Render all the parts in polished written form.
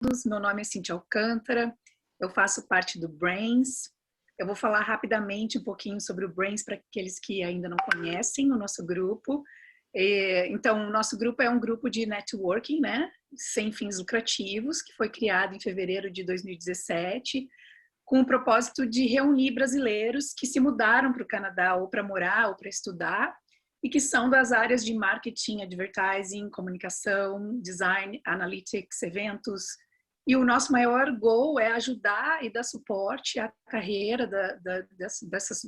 Meu nome é Cíntia Alcântara, eu faço parte do Brains. Eu vou falar rapidamente um pouquinho sobre o Brains para aqueles que ainda não conhecem o nosso grupo. Então, o nosso grupo é um grupo de networking, né, sem fins lucrativos, que foi criado em fevereiro de 2017, com o propósito de reunir brasileiros que se mudaram para o Canadá ou para morar ou para estudar, e que são das áreas de marketing, advertising, comunicação, design, analytics, eventos. E o nosso maior goal é ajudar e dar suporte à carreira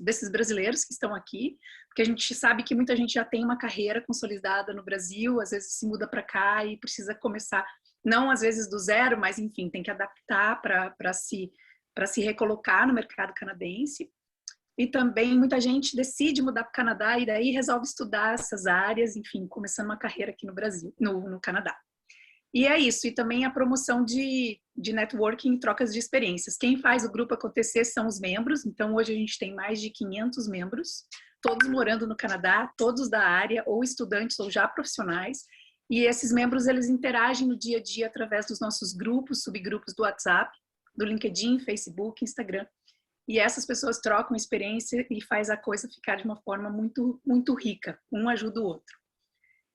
desses brasileiros que estão aqui, porque a gente sabe que muita gente já tem uma carreira consolidada no Brasil, às vezes se muda para cá e precisa começar, não às vezes do zero, mas enfim, tem que adaptar para se recolocar no mercado canadense. E também muita gente decide mudar para o Canadá e daí resolve estudar essas áreas, enfim, começando uma carreira aqui no Brasil, no Canadá. E é isso, e também a promoção de networking e trocas de experiências. Quem faz o grupo acontecer são os membros, então hoje a gente tem mais de 500 membros, todos morando no Canadá, todos da área, ou estudantes ou já profissionais, e esses membros eles interagem no dia a dia através dos nossos grupos, subgrupos do WhatsApp, do LinkedIn, Facebook, Instagram. E essas pessoas trocam experiência e faz a coisa ficar de uma forma muito, muito rica, um ajuda o outro.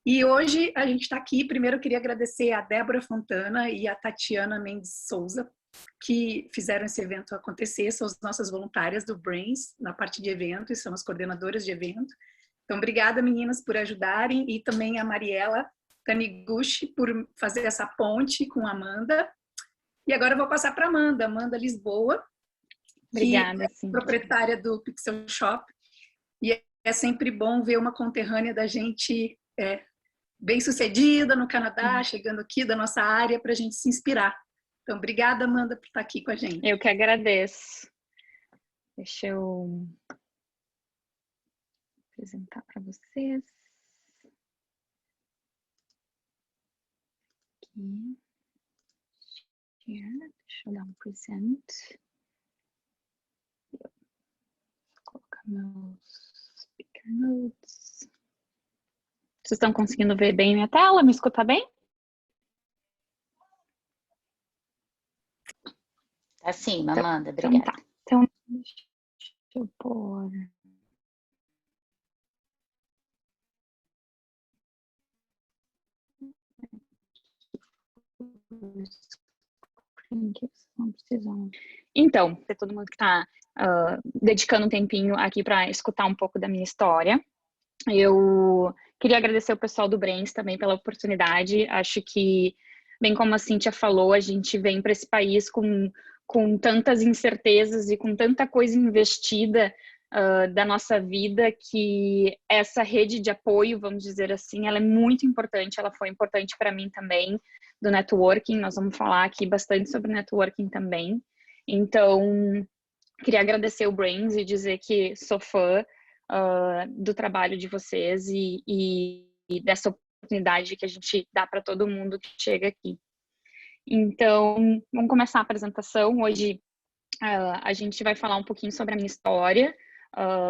E hoje a gente está aqui, primeiro eu queria agradecer a Débora Fontana e a Tatiana Mendes Souza, que fizeram esse evento acontecer, são as nossas voluntárias do Brains, na parte de evento, e são as coordenadoras de evento. Então, obrigada, meninas, por ajudarem, e também a Mariela Taniguchi por fazer essa ponte com a Amanda. E agora eu vou passar para a Amanda Lisboa, obrigada, que é proprietária do Pixel Shop. E é sempre bom ver uma conterrânea da gente bem-sucedida no Canadá, chegando aqui da nossa área, para a gente se inspirar. Então, obrigada, Amanda, por estar aqui com a gente. Eu que agradeço. Deixa eu apresentar para vocês. Aqui. Deixa eu dar um present. Vou colocar meus speaker notes. Vocês estão conseguindo ver bem minha tela? Me escutar bem? Tá sim, Amanda, obrigada. Então, tá. Então, deixa eu pôr... Não precisam. Então, para todo mundo que está dedicando um tempinho aqui para escutar um pouco da minha história, eu queria agradecer o pessoal do Brains também pela oportunidade. Acho que, bem como a Cíntia falou, a gente vem para esse país com tantas incertezas e com tanta coisa investida da nossa vida, que essa rede de apoio, vamos dizer assim, ela é muito importante. Ela foi importante para mim também, do networking. Nós vamos falar aqui bastante sobre networking também. Então, queria agradecer o Brains e dizer que sou fã do trabalho de vocês e dessa oportunidade que a gente dá para todo mundo que chega aqui. Então, vamos começar a apresentação. Hoje a gente vai falar um pouquinho sobre a minha história,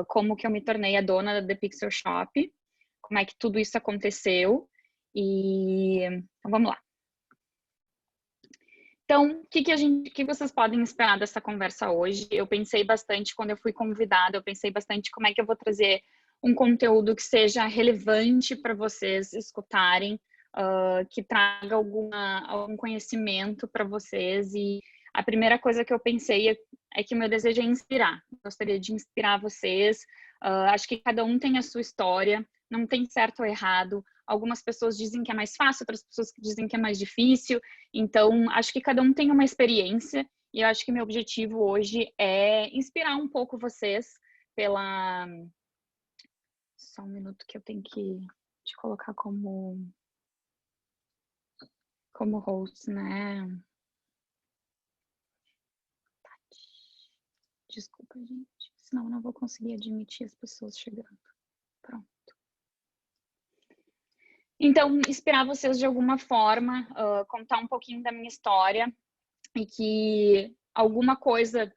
como que eu me tornei a dona da The Pixel Shop, como é que tudo isso aconteceu. Então, vamos lá. Então, o que vocês podem esperar dessa conversa hoje? Eu pensei bastante, quando eu fui convidada, eu pensei bastante como é que eu vou trazer um conteúdo que seja relevante para vocês escutarem, que traga algum conhecimento para vocês. E a primeira coisa que eu pensei é que o meu desejo é inspirar. Gostaria de inspirar vocês. Acho que cada um tem a sua história, não tem certo ou errado. Algumas pessoas dizem que é mais fácil, outras pessoas dizem que é mais difícil. Então, acho que cada um tem uma experiência. E eu acho que meu objetivo hoje é inspirar um pouco vocês pela... Só um minuto que eu tenho que te colocar como host, né? Desculpa, gente. Senão eu não vou conseguir admitir as pessoas chegando. Pronto. Então, inspirar vocês de alguma forma, contar um pouquinho da minha história e que alguma coisa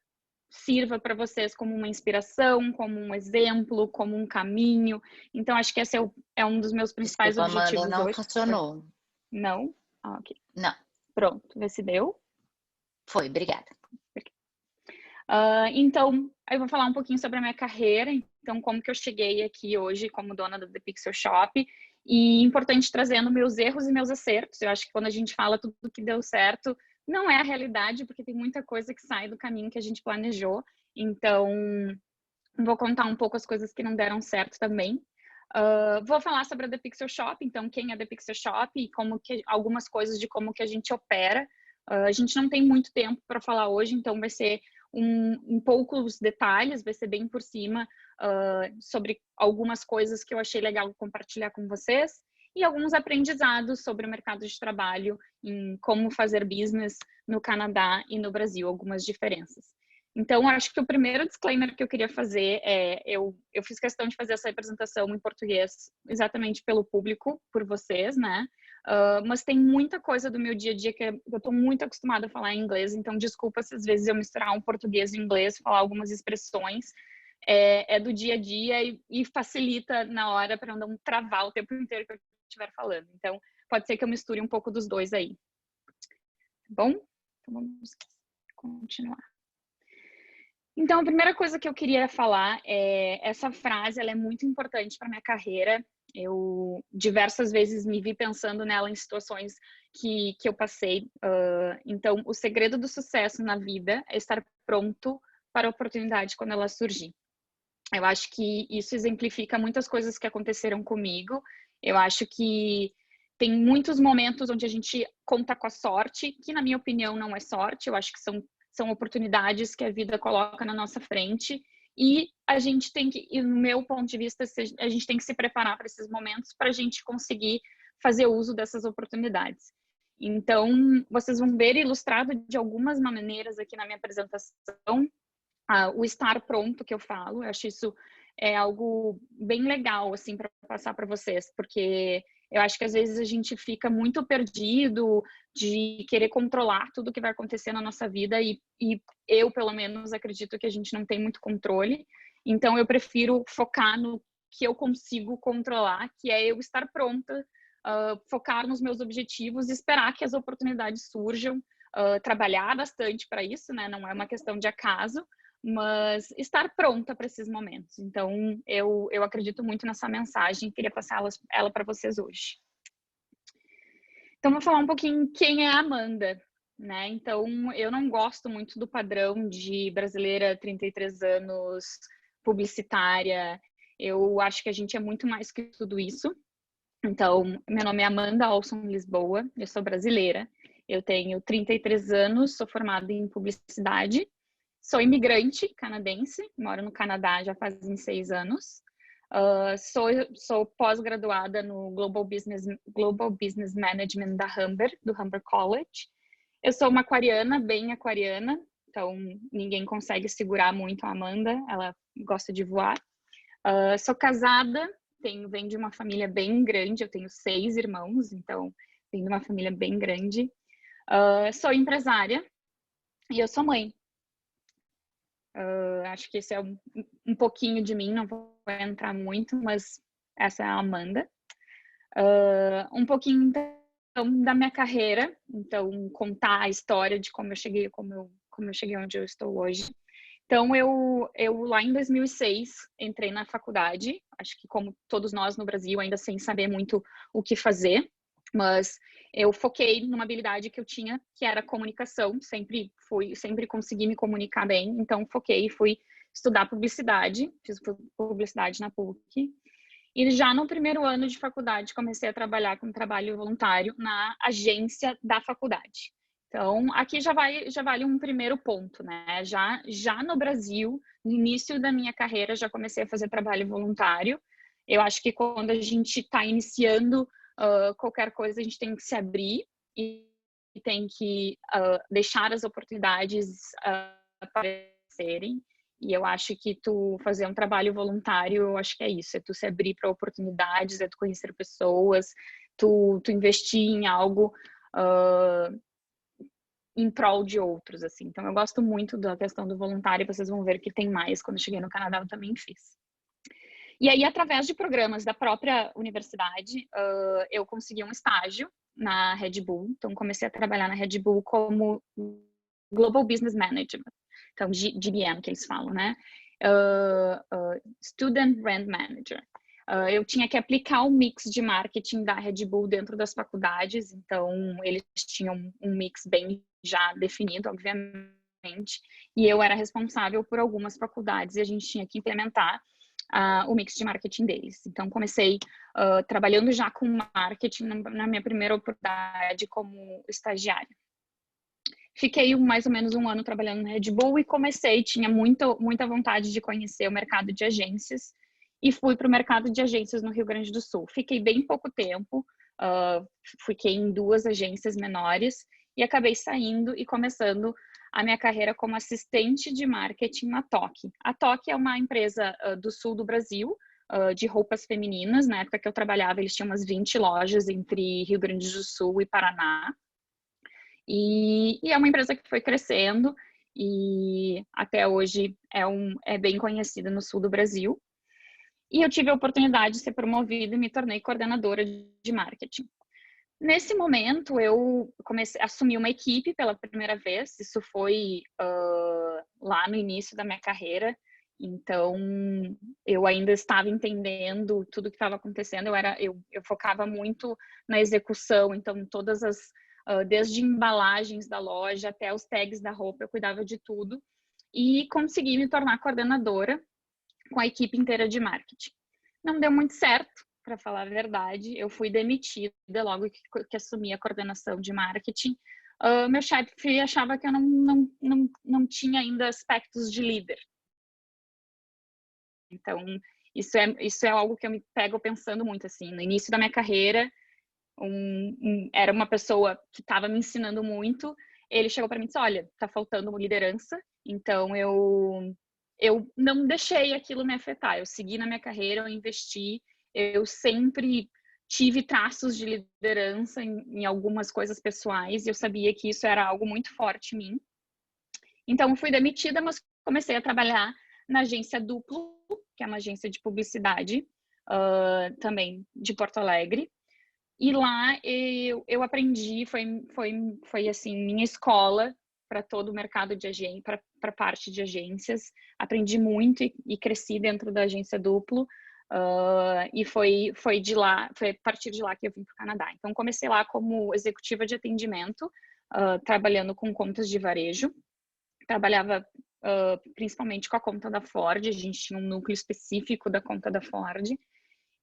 sirva para vocês como uma inspiração, como um exemplo, como um caminho. Então, acho que esse é um dos meus principais objetivos Amanda, não hoje. funcionou. Não? Ah, ok. Não. Pronto, vê se deu. Foi, obrigada. Então, eu vou falar um pouquinho sobre a minha carreira, então como que eu cheguei aqui hoje como dona da The Pixel Shop, e importante trazendo meus erros e meus acertos. Eu acho que quando a gente fala tudo que deu certo, não é a realidade, porque tem muita coisa que sai do caminho que a gente planejou. Então, vou contar um pouco as coisas que não deram certo também. Vou falar sobre a The Pixel Shop, então quem é The Pixel Shop e algumas coisas de como que a gente opera. A gente não tem muito tempo para falar hoje, então vai ser um poucos detalhes, vai ser bem por cima sobre algumas coisas que eu achei legal compartilhar com vocês e alguns aprendizados sobre o mercado de trabalho, em como fazer business no Canadá e no Brasil, algumas diferenças. Então, acho que o primeiro disclaimer que eu queria fazer é, eu fiz questão de fazer essa apresentação em português exatamente pelo público, por vocês, né? Mas tem muita coisa do meu dia a dia que eu estou muito acostumada a falar em inglês, então desculpa se às vezes eu misturar um português e inglês, falar algumas expressões, é do dia a dia e facilita na hora para não travar o tempo inteiro que eu estiver falando. Então, pode ser que eu misture um pouco dos dois aí. Tá bom? Então, vamos continuar. Então, a primeira coisa que eu queria falar é essa frase, ela é muito importante para minha carreira. Eu diversas vezes me vi pensando nela em situações que eu passei. Então, o segredo do sucesso na vida é estar pronto para a oportunidade quando ela surgir. Eu acho que isso exemplifica muitas coisas que aconteceram comigo. Eu acho que tem muitos momentos onde a gente conta com a sorte, que na minha opinião não é sorte. Eu acho que são oportunidades que a vida coloca na nossa frente e a gente tem que, e no meu ponto de vista, a gente tem que se preparar para esses momentos para a gente conseguir fazer uso dessas oportunidades. Então, vocês vão ver ilustrado de algumas maneiras aqui na minha apresentação o estar pronto que eu falo. Eu acho isso é algo bem legal, assim, para passar para vocês, porque eu acho que às vezes a gente fica muito perdido de querer controlar tudo que vai acontecer na nossa vida e eu, pelo menos, acredito que a gente não tem muito controle. Então, eu prefiro focar no que eu consigo controlar, que é eu estar pronta, focar nos meus objetivos e esperar que as oportunidades surjam, trabalhar bastante para isso, né? Não é uma questão de acaso, mas estar pronta para esses momentos. Então, eu acredito muito nessa mensagem e queria passar ela para vocês hoje. Então, vou falar um pouquinho quem é a Amanda, né? Então, eu não gosto muito do padrão de brasileira, 33 anos, publicitária. Eu acho que a gente é muito mais que tudo isso. Então, meu nome é Amanda Olson Lisboa, eu sou brasileira. Eu tenho 33 anos, sou formada em publicidade. Sou imigrante canadense, moro no Canadá já fazem 6 anos. Sou pós-graduada no Global Business Management do Humber College. Eu sou uma aquariana, bem aquariana, então ninguém consegue segurar muito a Amanda, ela gosta de voar. Sou casada, venho de uma família bem grande, eu tenho 6 irmãos, então venho de uma família bem grande. Sou empresária e eu sou mãe. Acho que esse é um pouquinho de mim, não vou entrar muito, mas essa é a Amanda. Um pouquinho então, da minha carreira, então contar a história de como eu cheguei onde eu estou hoje. Então, eu lá em 2006 entrei na faculdade, acho que como todos nós no Brasil, ainda sem saber muito o que fazer, mas eu foquei numa habilidade que eu tinha, que era comunicação, sempre consegui me comunicar bem, então foquei e fui estudar publicidade, fiz publicidade na PUC, e já no primeiro ano de faculdade comecei a trabalhar com trabalho voluntário na agência da faculdade. Então, aqui já vale um primeiro ponto, né? Já no Brasil, no início da minha carreira, já comecei a fazer trabalho voluntário. Eu acho que quando a gente está iniciando qualquer coisa, a gente tem que se abrir e tem que deixar as oportunidades aparecerem. E eu acho que tu fazer um trabalho voluntário, eu acho que é isso, é tu se abrir para oportunidades, é tu conhecer pessoas, tu investir em algo em prol de outros, assim. Então, eu gosto muito da questão do voluntário, vocês vão ver que tem mais. Quando eu cheguei no Canadá, eu também fiz. E aí, através de programas da própria universidade, eu consegui um estágio na Red Bull. Então, comecei a trabalhar na Red Bull como Global Business Management. Então, GBM, que eles falam, né? Student Brand Manager. Eu tinha que aplicar o mix de marketing da Red Bull dentro das faculdades, então eles tinham um mix bem já definido, obviamente, e eu era responsável por algumas faculdades e a gente tinha que implementar o mix de marketing deles. Então, comecei trabalhando já com marketing na minha primeira oportunidade como estagiária. Fiquei mais ou menos 1 ano trabalhando na Red Bull e tinha muita vontade de conhecer o mercado de agências e fui para o mercado de agências no Rio Grande do Sul. Fiquei bem pouco tempo, fiquei em 2 agências menores e acabei saindo e começando a minha carreira como assistente de marketing na Toque. A Toque é uma empresa do sul do Brasil, de roupas femininas. Na época que eu trabalhava, eles tinham umas 20 lojas entre Rio Grande do Sul e Paraná. E é uma empresa que foi crescendo e até hoje é bem conhecida no sul do Brasil. E eu tive a oportunidade de ser promovida e me tornei coordenadora de marketing. Nesse momento, eu assumi uma equipe pela primeira vez. Isso foi lá no início da minha carreira. Então, eu ainda estava entendendo tudo que estava acontecendo. Eu focava muito na execução. Então, todas desde embalagens da loja até os tags da roupa, eu cuidava de tudo. E consegui me tornar coordenadora com a equipe inteira de marketing. Não deu muito certo, para falar a verdade. Eu fui demitida logo que assumi a coordenação de marketing. Meu chefe achava que eu não tinha ainda aspectos de líder. Então, isso é algo que eu me pego pensando muito, assim. No início da minha carreira, era uma pessoa que estava me ensinando muito. Ele chegou para mim e disse, olha, tá faltando uma liderança. Então, eu não deixei aquilo me afetar. Eu segui na minha carreira, eu investi. Eu sempre tive traços de liderança em algumas coisas pessoais e eu sabia que isso era algo muito forte em mim. Então, eu fui demitida, mas comecei a trabalhar na agência Duplo, que é uma agência de publicidade, também de Porto Alegre. E lá eu aprendi, foi assim, minha escola para todo o mercado de agência, para parte de agências. Aprendi muito e cresci dentro da agência Duplo. E foi a partir de lá que eu vim para o Canadá. Então, comecei lá como executiva de atendimento, trabalhando com contas de varejo. Trabalhava principalmente com a conta da Ford, a gente tinha um núcleo específico da conta da Ford.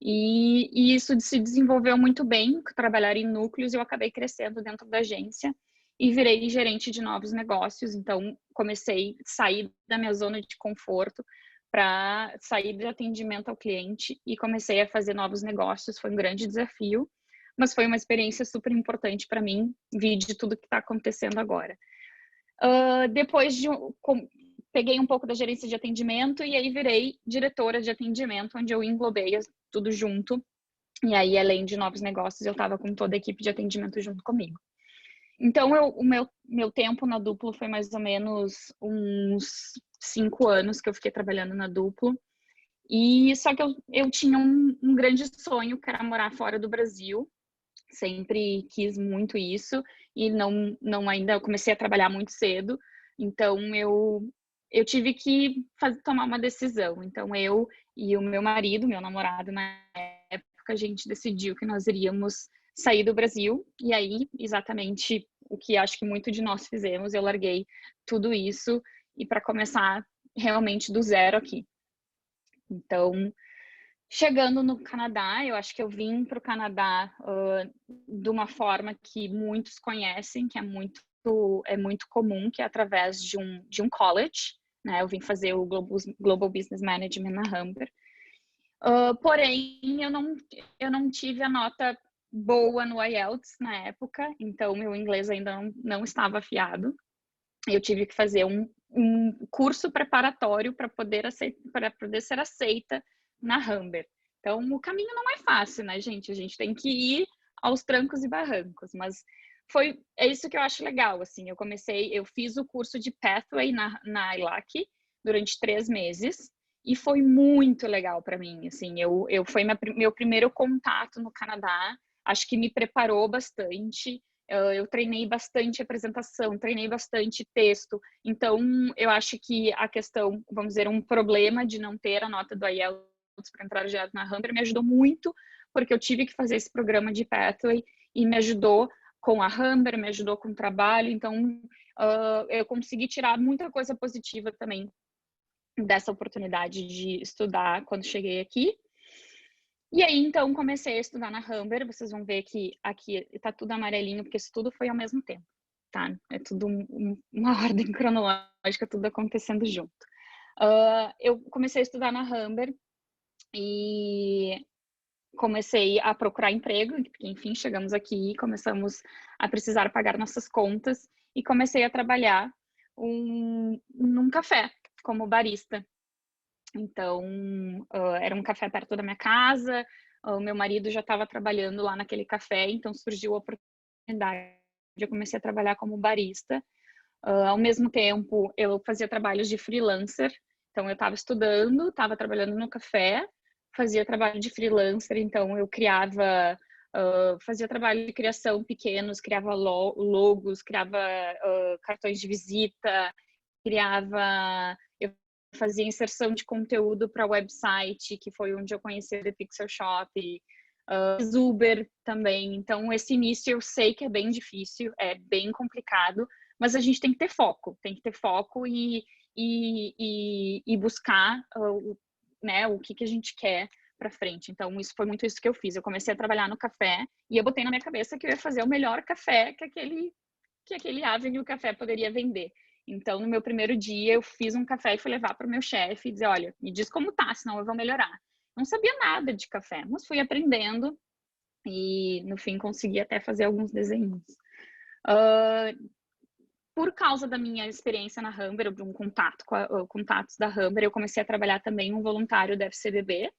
E isso se desenvolveu muito bem, trabalhar em núcleos, eu acabei crescendo dentro da agência e virei gerente de novos negócios. Então, comecei a sair da minha zona de conforto para sair de atendimento ao cliente e comecei a fazer novos negócios. Foi um grande desafio, mas foi uma experiência super importante para mim, vir de tudo que está acontecendo agora. Depois peguei um pouco da gerência de atendimento e aí virei diretora de atendimento, onde eu englobei tudo junto. E aí, além de novos negócios, eu estava com toda a equipe de atendimento junto comigo. Então, o meu tempo na Duplo foi mais ou menos uns 5 anos que eu fiquei trabalhando na Duplo. E só que eu tinha um grande sonho, que era morar fora do Brasil. Sempre quis muito isso e não ainda comecei a trabalhar muito cedo. Então, eu tive que tomar uma decisão. Então, eu e o meu marido, meu namorado, na época, a gente decidiu que nós iríamos sair do Brasil. E aí, exatamente o que acho que muito de nós fizemos, eu larguei tudo isso e para começar realmente do zero aqui. Então, chegando no Canadá, eu acho que eu vim para o Canadá de uma forma que muitos conhecem, que é muito comum, que é através de um college, né? Eu vim fazer o Global Business Management na Humber. Porém, eu não tive a nota boa no IELTS na época, então meu inglês ainda não estava afiado. Eu tive que fazer um curso preparatório para poder ser aceita na Humber. Então, o caminho não é fácil, né, gente? A gente tem que ir aos trancos e barrancos, mas é isso que eu acho legal, assim. Eu fiz o curso de Pathway na ILAC durante 3 meses e foi muito legal para mim, assim. Foi meu primeiro contato no Canadá, acho que me preparou bastante. Eu treinei bastante apresentação, treinei bastante texto. Então, eu acho que a questão, vamos dizer, um problema de não ter a nota do IELTS para entrar direto na Humber me ajudou muito, porque eu tive que fazer esse programa de Pathway e me ajudou com a Humber, me ajudou com o trabalho. Então, eu consegui tirar muita coisa positiva também dessa oportunidade de estudar quando cheguei aqui. E aí, então, comecei a estudar na Humber. Vocês vão ver que aqui tá tudo amarelinho, porque isso tudo foi ao mesmo tempo, tá? É tudo uma ordem cronológica, tudo acontecendo junto. Eu comecei a estudar na Humber e comecei a procurar emprego, porque, enfim, chegamos aqui, começamos a precisar pagar nossas contas e comecei a trabalhar num café como barista. Então, era um café perto da minha casa, o meu marido já estava trabalhando lá naquele café, então surgiu a oportunidade. Eu comecei a trabalhar como barista. Ao mesmo tempo, eu fazia trabalhos de freelancer, então eu estava estudando, estava trabalhando no café, fazia trabalho de freelancer, então eu criava, fazia trabalho de criação pequenos, criava logos, criava cartões de visita, eu fazia inserção de conteúdo para website, que foi onde eu conheci The Pixel Shop, Uber também. Então, esse início eu sei que é bem difícil, é bem complicado, mas a gente tem que ter foco e buscar né, o que a gente quer para frente. Então, isso foi muito isso que eu fiz. Eu comecei a trabalhar no café e eu botei na minha cabeça que eu ia fazer o melhor café que aquele Avenue Café poderia vender. Então, no meu primeiro dia, eu fiz um café e fui levar para o meu chefe e dizer, olha, me diz como tá, senão eu vou melhorar. Não sabia nada de café, mas fui aprendendo e, no fim, consegui até fazer alguns desenhos. Por causa da minha experiência na Humber, de um contato com contatos da Humber, eu comecei a trabalhar também um voluntário da FCBB,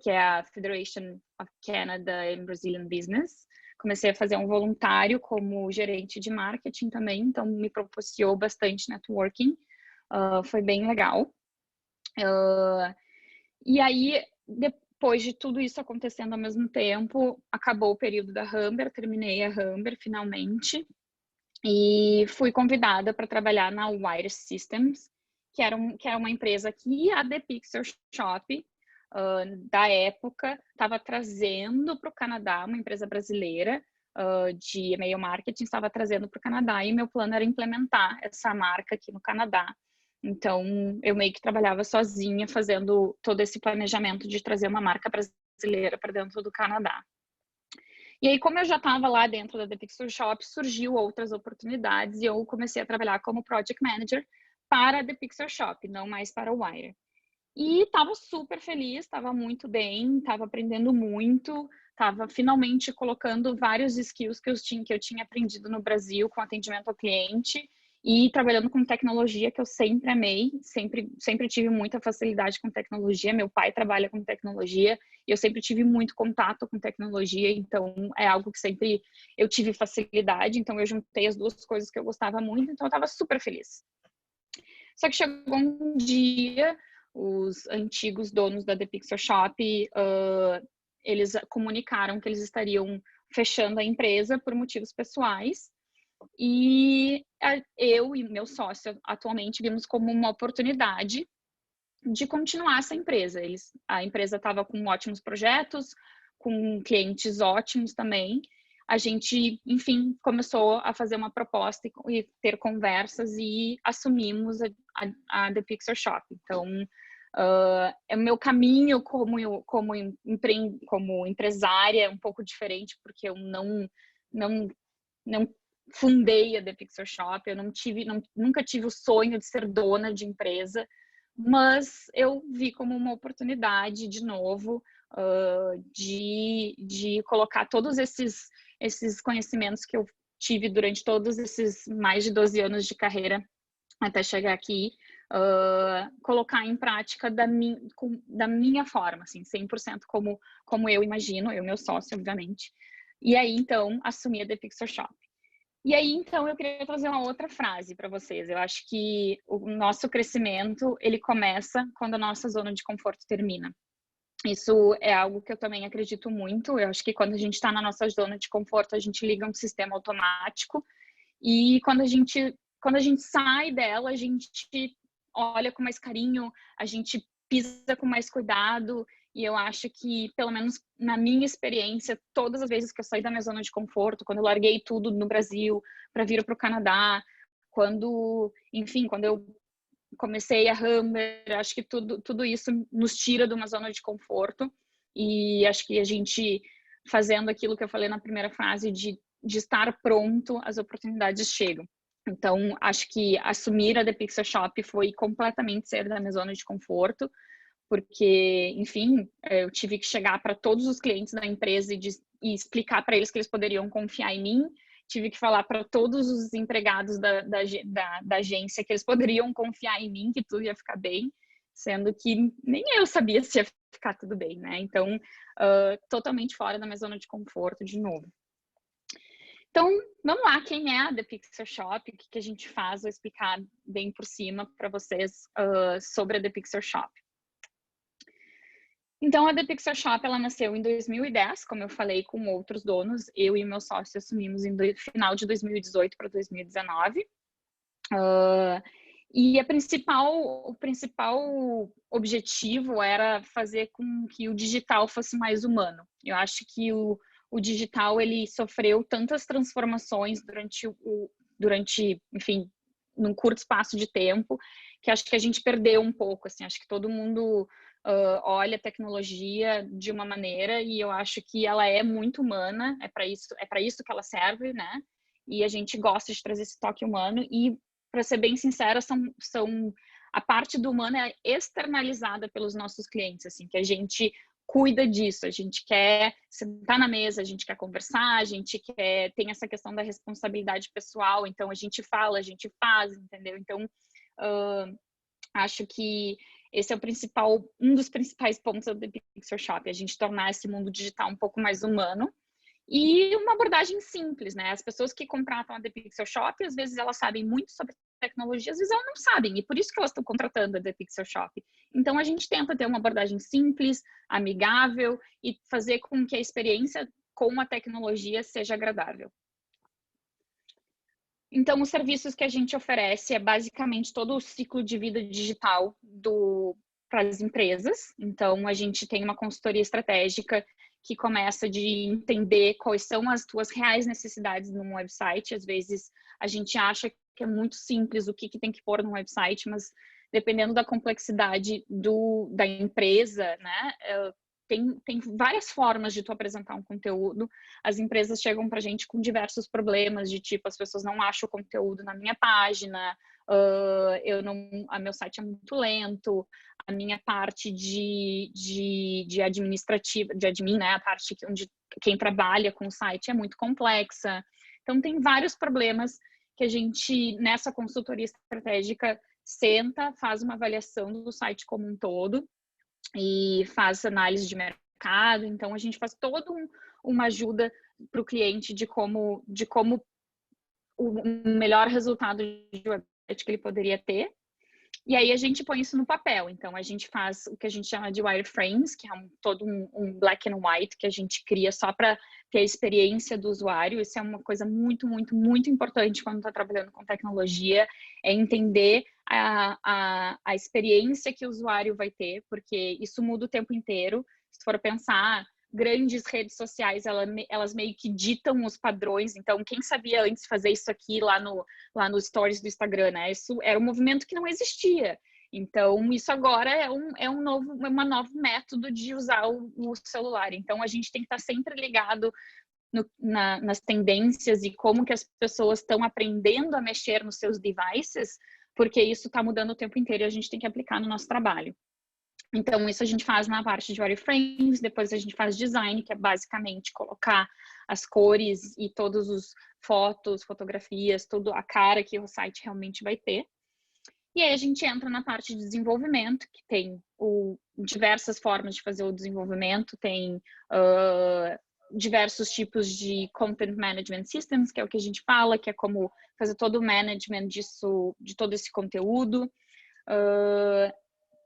que é a Federation of Canada and Brazilian Business. Comecei a fazer um voluntário como gerente de marketing também, então me propiciou bastante networking, foi bem legal. E aí, depois de tudo isso acontecendo ao mesmo tempo, acabou o período da Humber, terminei a Humber finalmente, e fui convidada para trabalhar na Wire Systems, que era uma empresa que a The Pixel Shop, da época, estava trazendo para o Canadá, uma empresa brasileira de e-mail marketing, estava trazendo para o Canadá, e meu plano era implementar essa marca aqui no Canadá. Então, eu meio que trabalhava sozinha, fazendo todo esse planejamento de trazer uma marca brasileira para dentro do Canadá. E aí, como eu já estava lá dentro da The Pixel Shop, surgiu outras oportunidades e eu comecei a trabalhar como Project Manager para a The Pixel Shop, não mais para o Wire. E estava super feliz, estava muito bem, estava aprendendo muito, estava finalmente colocando vários skills que eu tinha aprendido no Brasil com atendimento ao cliente e trabalhando com tecnologia que eu sempre amei, sempre tive muita facilidade com tecnologia. Meu pai trabalha com tecnologia e eu sempre tive muito contato com tecnologia, então é algo que sempre eu tive facilidade, então eu juntei as duas coisas que eu gostava muito, então eu estava super feliz. Só que chegou um dia, os antigos donos da The Pixel Shop, eles comunicaram que eles estariam fechando a empresa por motivos pessoais. E eu e meu sócio atualmente vimos como uma oportunidade de continuar essa empresa. A empresa estava com ótimos projetos, com clientes ótimos também. A gente, enfim, começou a fazer uma proposta e ter conversas e assumimos a The Pixel Shop. Então, o meu caminho como empresária é um pouco diferente, porque eu não fundei a The Pixel Shop, eu nunca tive o sonho de ser dona de empresa, mas eu vi como uma oportunidade, de novo, de colocar todos esses conhecimentos que eu tive durante todos esses mais de 12 anos de carreira até chegar aqui, colocar em prática da minha forma, assim, 100% como eu imagino, eu e meu sócio, obviamente. E aí, então, assumi a The Pixel Shop. E aí, então, eu queria trazer uma outra frase para vocês. Eu acho que o nosso crescimento, ele começa quando a nossa zona de conforto termina. Isso é algo que eu também acredito muito. Eu acho que quando a gente está na nossa zona de conforto, a gente liga um sistema automático. E quando a gente sai dela, a gente olha com mais carinho, a gente pisa com mais cuidado. E eu acho que, pelo menos na minha experiência, todas as vezes que eu saí da minha zona de conforto, quando eu larguei tudo no Brasil para vir para o Canadá, enfim, quando eu comecei a Humber, acho que tudo isso nos tira de uma zona de conforto. E acho que a gente, fazendo aquilo que eu falei na primeira frase, de estar pronto, as oportunidades chegam. Então, acho que assumir a The Pixel Shop foi completamente sair da minha zona de conforto, porque, enfim, eu tive que chegar para todos os clientes da empresa e explicar para eles que eles poderiam confiar em mim. Tive que falar para todos os empregados da agência que eles poderiam confiar em mim, que tudo ia ficar bem, sendo que nem eu sabia se ia ficar tudo bem, né? Então, totalmente fora da minha zona de conforto de novo. Então, vamos lá, quem é a The Pixel Shop, o que a gente faz, vou explicar bem por cima para vocês sobre a The Pixel Shop. Então, a The Pixel Shop, ela nasceu em 2010, como eu falei, com outros donos. Eu e meu sócio assumimos em final de 2018 para 2019. E o principal objetivo era fazer com que o digital fosse mais humano. Eu acho que o digital, ele sofreu tantas transformações durante, enfim, num curto espaço de tempo, que acho que a gente perdeu um pouco, assim, acho que todo mundo olha a tecnologia de uma maneira e eu acho que ela é muito humana, é para isso que ela serve, né? E a gente gosta de trazer esse toque humano e, para ser bem sincera, a parte do humano é externalizada pelos nossos clientes, assim, que a gente cuida disso, a gente quer sentar na mesa, a gente quer conversar, a gente tem essa questão da responsabilidade pessoal, então a gente fala, a gente faz, entendeu? Então, acho que esse é um dos principais pontos da The Pixel Shop, a gente tornar esse mundo digital um pouco mais humano e uma abordagem simples, né? As pessoas que contratam a The Pixel Shop, às vezes elas sabem muito sobre tecnologia, às vezes elas não sabem, e por isso que elas estão contratando a The Pixel Shop. Então, a gente tenta ter uma abordagem simples, amigável e fazer com que a experiência com a tecnologia seja agradável. Então, os serviços que a gente oferece é basicamente todo o ciclo de vida digital para as empresas. Então, a gente tem uma consultoria estratégica que começa de entender quais são as tuas reais necessidades num website. Às vezes, a gente acha que é muito simples o que tem que pôr num website, mas dependendo da complexidade da empresa, né? Tem várias formas de tu apresentar um conteúdo. As empresas chegam para a gente com diversos problemas, de tipo, as pessoas não acham o conteúdo na minha página, meu site é muito lento, a minha parte de administrativa, de admin, né, a parte onde quem trabalha com o site é muito complexa. Então, tem vários problemas que a gente, nessa consultoria estratégica, senta, faz uma avaliação do site como um todo, e faz análise de mercado. Então, a gente faz toda uma ajuda para o cliente de como o melhor resultado de website que ele poderia ter. E aí a gente põe isso no papel. Então, a gente faz o que a gente chama de wireframes, que é todo um black and white que a gente cria só para ter a experiência do usuário. Isso é uma coisa muito, muito, muito importante quando está trabalhando com tecnologia, é entender a experiência que o usuário vai ter, porque isso muda o tempo inteiro. Se for pensar, grandes redes sociais, elas meio que ditam os padrões. Então, quem sabia antes fazer isso aqui lá no stories do Instagram, né? Isso era um movimento que não existia. Então, isso agora é um novo método de usar o celular. Então, a gente tem que estar sempre ligado nas tendências e como que as pessoas estão aprendendo a mexer nos seus devices, porque isso está mudando o tempo inteiro e a gente tem que aplicar no nosso trabalho. Então, isso a gente faz na parte de wireframes, depois a gente faz design, que é basicamente colocar as cores e todos os fotografias, toda a cara que o site realmente vai ter. E aí a gente entra na parte de desenvolvimento, que tem diversas formas de fazer o desenvolvimento, tem diversos tipos de Content Management Systems, que é o que a gente fala, que é como fazer todo o management de todo esse conteúdo.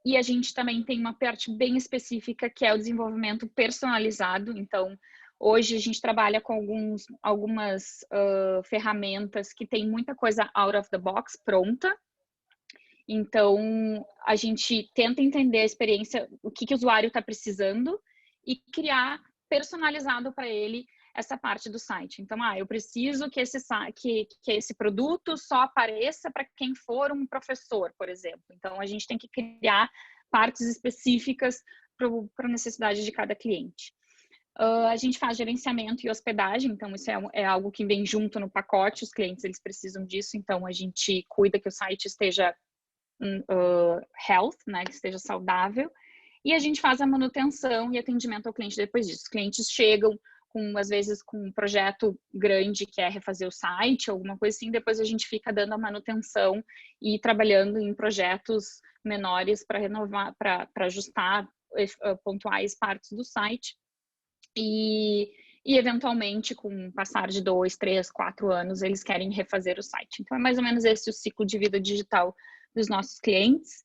E a gente também tem uma parte bem específica que é o desenvolvimento personalizado. Então, hoje a gente trabalha com algumas ferramentas que tem muita coisa out of the box pronta. Então, a gente tenta entender a experiência, o que o usuário está precisando e criar personalizado para ele essa parte do site. Então, eu preciso que esse produto só apareça para quem for um professor, por exemplo. Então, a gente tem que criar partes específicas para a necessidade de cada cliente. A gente faz gerenciamento e hospedagem, então isso é algo que vem junto no pacote, os clientes eles precisam disso, então a gente cuida que o site esteja health, né, que esteja saudável, e a gente faz a manutenção e atendimento ao cliente depois disso. Os clientes chegam às vezes com um projeto grande que é refazer o site, alguma coisa assim, depois a gente fica dando a manutenção e trabalhando em projetos menores para renovar, para ajustar pontuais partes do site. E eventualmente, com o passar de 2, 3, 4 anos, eles querem refazer o site. Então, é mais ou menos esse o ciclo de vida digital dos nossos clientes.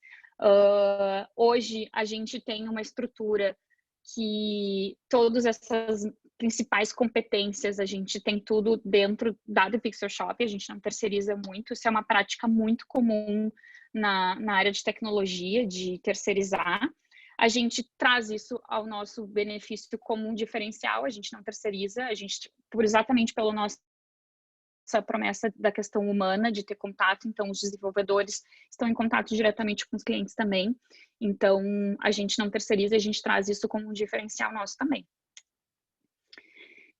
Hoje, a gente tem uma estrutura que todas essas principais competências, a gente tem tudo dentro da The Pixel Shop, a gente não terceiriza muito, isso é uma prática muito comum na área de tecnologia, de terceirizar. A gente traz isso ao nosso benefício como um diferencial, a gente não terceiriza, a gente, exatamente pela nossa promessa da questão humana, de ter contato, então os desenvolvedores estão em contato diretamente com os clientes também, então a gente não terceiriza, a gente traz isso como um diferencial nosso também.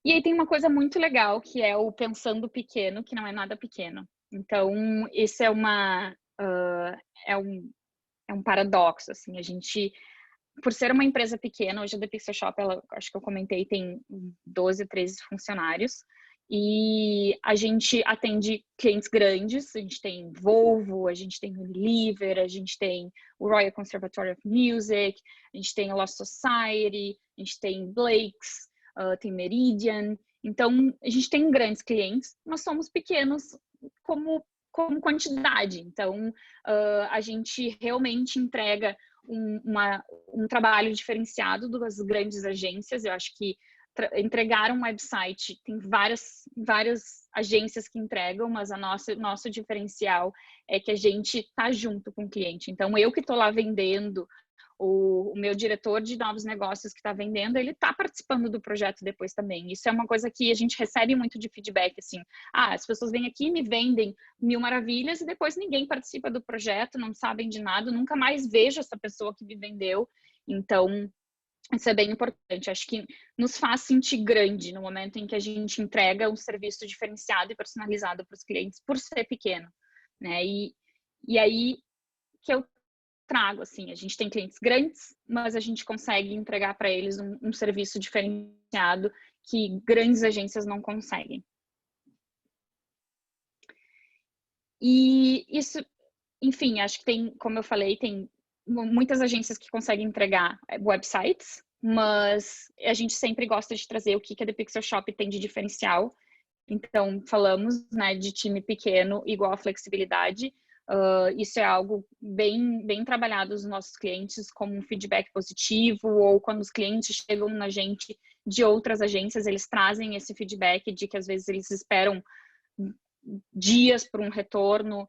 E aí tem uma coisa muito legal, que é o pensando pequeno, que não é nada pequeno. Então, esse é um paradoxo, assim, a gente, por ser uma empresa pequena, hoje a The Pixel Shop, acho que eu comentei, tem 12, 13 funcionários, e a gente atende clientes grandes, a gente tem Volvo, a gente tem Unilever, a gente tem o Royal Conservatory of Music, a gente tem a Lost Society, a gente tem Blake's, tem Meridian. Então, a gente tem grandes clientes, mas somos pequenos como quantidade. Então, a gente realmente entrega um trabalho diferenciado das grandes agências. Eu acho que entregar um website, tem várias agências que entregam, mas nosso diferencial é que a gente está junto com o cliente. Então, eu que estou lá vendendo, o meu diretor de novos negócios que está vendendo, ele está participando do projeto depois também. Isso é uma coisa que a gente recebe muito de feedback, assim, as pessoas vêm aqui, me vendem 1000 maravilhas e depois ninguém participa do projeto, não sabem de nada, nunca mais vejo essa pessoa que me vendeu. Então, isso é bem importante. Acho que nos faz sentir grande no momento em que a gente entrega um serviço diferenciado e personalizado para os clientes, por ser pequeno, né? E aí que eu trago, assim, a gente tem clientes grandes, mas a gente consegue entregar para eles um serviço diferenciado que grandes agências não conseguem. E isso, enfim, acho que tem, como eu falei, tem muitas agências que conseguem entregar websites, mas a gente sempre gosta de trazer o que a The Pixel Shop tem de diferencial. Então, falamos, né, de time pequeno igual a flexibilidade. Isso é algo bem trabalhado nos nossos clientes como um feedback positivo, ou quando os clientes chegam na gente de outras agências, eles trazem esse feedback de que às vezes eles esperam dias por um retorno,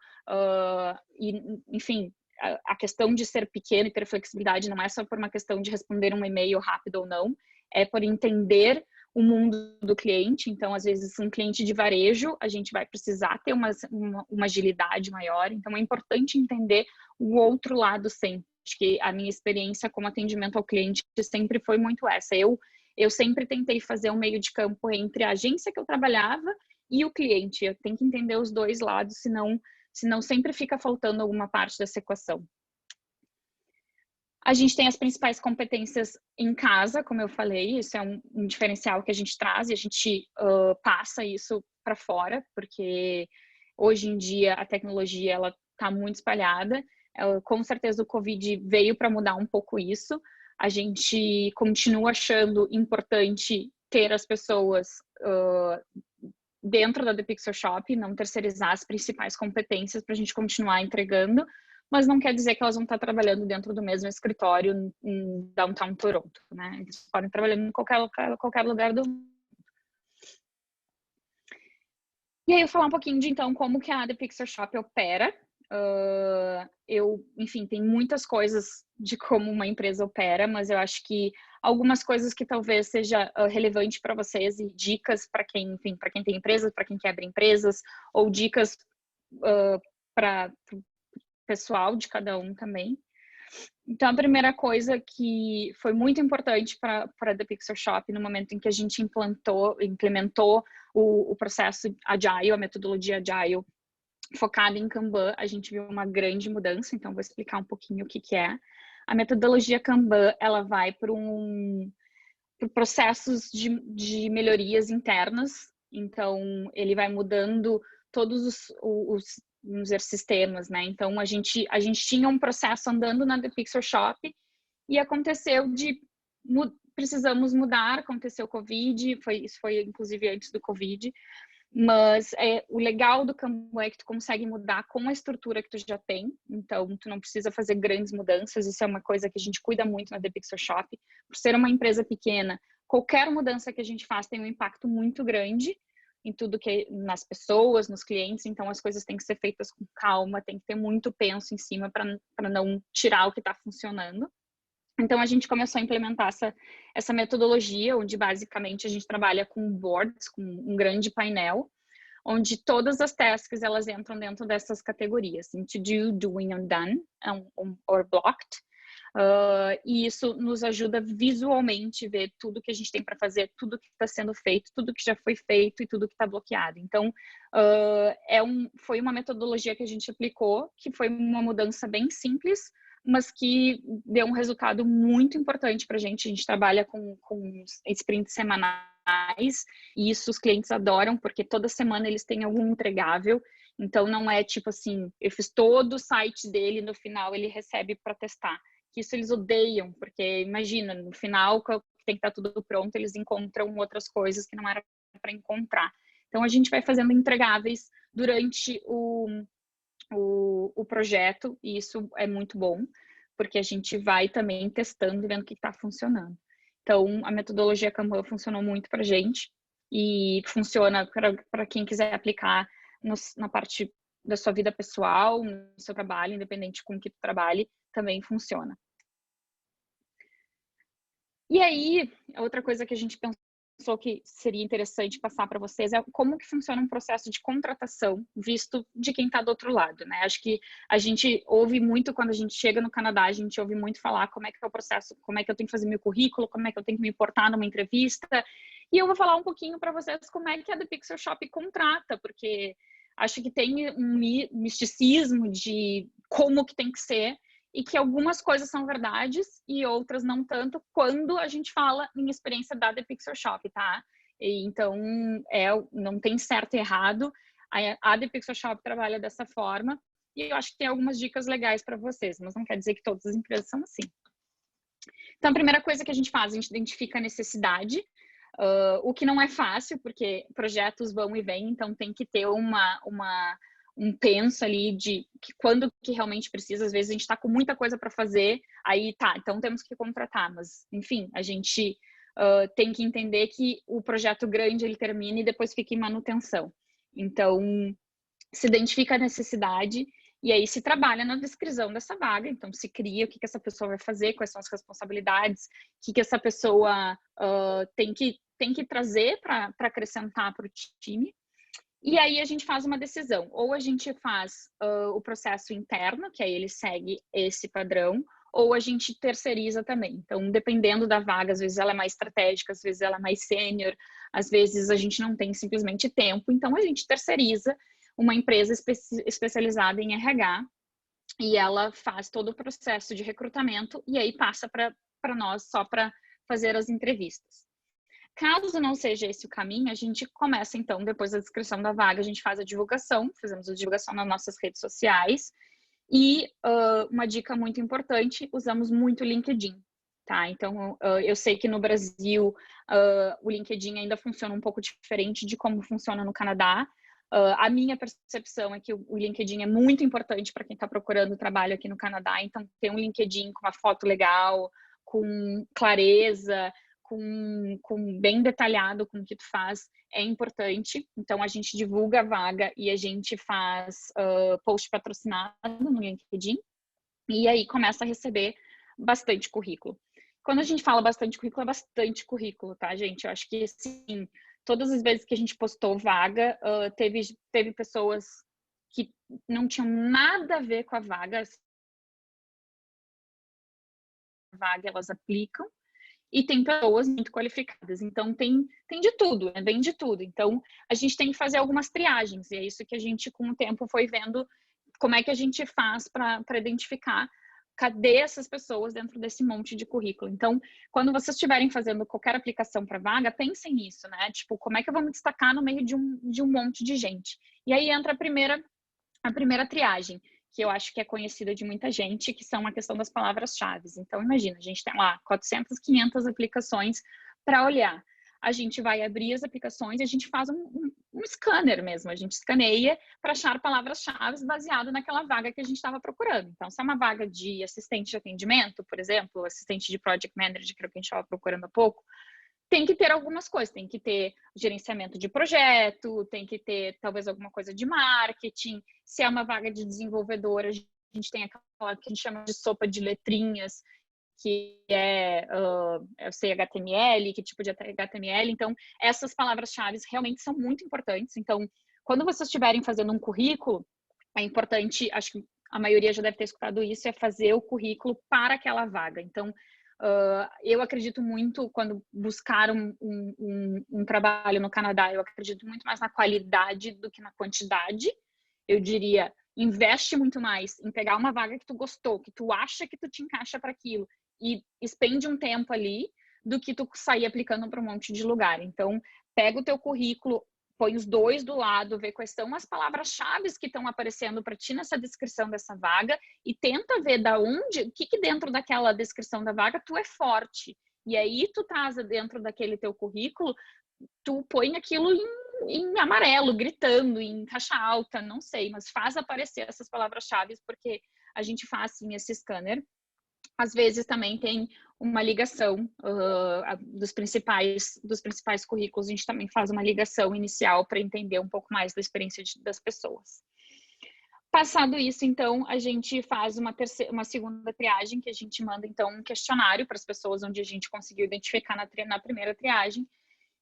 e, enfim, a questão de ser pequeno e ter flexibilidade não é só por uma questão de responder um e-mail rápido ou não, é por entender o mundo do cliente. Então, às vezes, um cliente de varejo, a gente vai precisar ter uma agilidade maior. Então, é importante entender o outro lado sempre. Acho que a minha experiência como atendimento ao cliente sempre foi muito essa. Eu sempre tentei fazer um meio de campo entre a agência que eu trabalhava e o cliente. Eu tenho que entender os dois lados, senão sempre fica faltando alguma parte dessa equação. A gente tem as principais competências em casa, como eu falei, isso é um diferencial que a gente traz e a gente passa isso para fora, porque hoje em dia a tecnologia ela está muito espalhada. Com certeza o Covid veio para mudar um pouco isso. A gente continua achando importante ter as pessoas dentro da The Pixel Shop, não terceirizar as principais competências para a gente continuar entregando, mas não quer dizer que elas vão estar trabalhando dentro do mesmo escritório em Downtown Toronto, né? Eles podem trabalhar em qualquer lugar do mundo. E aí eu vou falar um pouquinho de, então, como que a The Pixar Shop opera. Enfim, tem muitas coisas de como uma empresa opera, mas eu acho que algumas coisas que talvez seja relevante para vocês e dicas para quem, enfim, para quem tem empresas, para quem quer abrir empresas, ou dicas para o pessoal de cada um também. Então, a primeira coisa que foi muito importante para The Pixar Shop no momento em que a gente implementou o processo Agile, a metodologia Agile, focada em Kanban, a gente viu uma grande mudança. Então, vou explicar um pouquinho o que é. A metodologia Kanban, ela vai para processos de melhorias internas. Então, ele vai mudando todos os vamos dizer, sistemas, né? Então, a gente tinha um processo andando na The Pixar Shop e aconteceu precisamos mudar, aconteceu o Covid, isso foi inclusive antes do Covid, mas o legal do Kanban é que tu consegue mudar com a estrutura que tu já tem, então tu não precisa fazer grandes mudanças. Isso é uma coisa que a gente cuida muito na The Pixar Shop. Por ser uma empresa pequena, qualquer mudança que a gente faz tem um impacto muito grande em tudo que nas pessoas, nos clientes, então as coisas têm que ser feitas com calma, tem que ter muito penso em cima para não tirar o que está funcionando. Então a gente começou a implementar essa metodologia, onde basicamente a gente trabalha com boards, com um grande painel, onde todas as tasks elas entram dentro dessas categorias, to do, doing, undone, or blocked. E isso nos ajuda visualmente a ver tudo que a gente tem para fazer, tudo que está sendo feito, tudo que já foi feito e tudo que está bloqueado. Então, foi uma metodologia que a gente aplicou, que foi uma mudança bem simples, mas que deu um resultado muito importante para a gente. A gente trabalha com sprints semanais e isso os clientes adoram, porque toda semana eles têm algum entregável. Então, não é tipo assim, eu fiz todo o site dele, no final ele recebe para testar. Que isso eles odeiam, porque imagina, no final que tem que estar tudo pronto, eles encontram outras coisas que não era para encontrar. Então a gente vai fazendo entregáveis durante o projeto, e isso é muito bom, porque a gente vai também testando e vendo o que está funcionando. Então a metodologia Kanban funcionou muito para a gente e funciona para quem quiser aplicar na parte da sua vida pessoal, no seu trabalho, independente com que tu trabalhe, também funciona. E aí, outra coisa que a gente pensou que seria interessante passar para vocês é como que funciona um processo de contratação visto de quem está do outro lado, né? Acho que a gente ouve muito quando a gente chega no Canadá, a gente ouve muito falar como é que é o processo, como é que eu tenho que fazer meu currículo, como é que eu tenho que me portar numa entrevista. E eu vou falar um pouquinho para vocês como é que a The Pixar Shop contrata, porque acho que tem um misticismo de como que tem que ser, e que algumas coisas são verdades e outras não tanto quando a gente fala em experiência da The Pixar Shop, tá? Então, não tem certo e errado. A The Pixar Shop trabalha dessa forma e eu acho que tem algumas dicas legais para vocês, mas não quer dizer que todas as empresas são assim. Então, a primeira coisa que a gente faz, a gente identifica a necessidade, o que não é fácil, porque projetos vão e vêm, então tem que ter um penso ali de que quando que realmente precisa. Às vezes a gente está com muita coisa para fazer, aí tá, então temos que contratar, mas enfim, a gente tem que entender que o projeto grande ele termina e depois fica em manutenção. Então, se identifica a necessidade e aí se trabalha na descrição dessa vaga. Então, se cria o que essa pessoa vai fazer, quais são as responsabilidades, o que essa pessoa tem que trazer para acrescentar para o time. E aí a gente faz uma decisão, ou a gente faz o processo interno, que aí ele segue esse padrão, ou a gente terceiriza também. Então, dependendo da vaga, às vezes ela é mais estratégica, às vezes ela é mais sênior, às vezes a gente não tem simplesmente tempo, então a gente terceiriza uma empresa especializada em RH e ela faz todo o processo de recrutamento e aí passa para nós só para fazer as entrevistas. Caso não seja esse o caminho, a gente começa, então, depois da descrição da vaga, a gente faz a divulgação, fazemos a divulgação nas nossas redes sociais e uma dica muito importante, usamos muito o LinkedIn, tá? Então, eu sei que no Brasil o LinkedIn ainda funciona um pouco diferente de como funciona no Canadá, A minha percepção é que o LinkedIn é muito importante para quem está procurando trabalho aqui no Canadá, então ter um LinkedIn com uma foto legal, com clareza, com bem detalhado com o que tu faz é importante. Então a gente divulga a vaga e a gente faz post patrocinado no LinkedIn e aí começa a receber bastante currículo. Quando a gente fala bastante currículo, é bastante currículo, tá, gente? Eu acho que, assim, todas as vezes que a gente postou vaga, teve pessoas que não tinham nada a ver com a vaga, elas aplicam, e tem pessoas muito qualificadas. Então, tem de tudo, né? Bem de tudo. Então, a gente tem que fazer algumas triagens, e é isso que a gente, com o tempo, foi vendo como é que a gente faz para identificar cadê essas pessoas dentro desse monte de currículo. Então, quando vocês estiverem fazendo qualquer aplicação para vaga, pensem nisso, né? Tipo, como é que eu vou me destacar no meio de um monte de gente? E aí entra a primeira triagem, que eu acho que é conhecida de muita gente, que são a questão das palavras-chave. Então, imagina, a gente tem lá 400, 500 aplicações para olhar. A gente vai abrir as aplicações e a gente faz um scanner mesmo. A gente escaneia para achar palavras-chave baseado naquela vaga que a gente estava procurando. Então, se é uma vaga de assistente de atendimento, por exemplo, assistente de project manager, que era o que a gente estava procurando há pouco, tem que ter algumas coisas, tem que ter gerenciamento de projeto, tem que ter talvez alguma coisa de marketing. Se é uma vaga de desenvolvedora, a gente tem aquela que a gente chama de sopa de letrinhas, que é, eu sei HTML, que tipo de HTML. Então, essas palavras-chave realmente são muito importantes. Então, quando vocês estiverem fazendo um currículo, é importante, acho que a maioria já deve ter escutado isso, é fazer o currículo para aquela vaga. Então, eu acredito muito, quando buscar um trabalho no Canadá, eu acredito muito mais na qualidade do que na quantidade. Eu diria, investe muito mais em pegar uma vaga que tu gostou, que tu acha que tu te encaixa para aquilo, e expende um tempo ali, do que tu sair aplicando para um monte de lugar. Então, pega o teu currículo, põe os dois do lado, vê quais são as palavras-chave que estão aparecendo para ti nessa descrição dessa vaga e tenta ver o que dentro daquela descrição da vaga tu é forte. E aí tu traz dentro daquele teu currículo, tu põe aquilo em amarelo, gritando, em caixa alta, não sei, mas faz aparecer essas palavras-chave, porque a gente faz, sim, esse scanner. Às vezes também tem uma ligação dos principais currículos, a gente também faz uma ligação inicial para entender um pouco mais da experiência das pessoas. Passado isso, então, a gente faz uma segunda triagem, que a gente manda, então, um questionário para as pessoas, onde a gente conseguiu identificar na primeira triagem.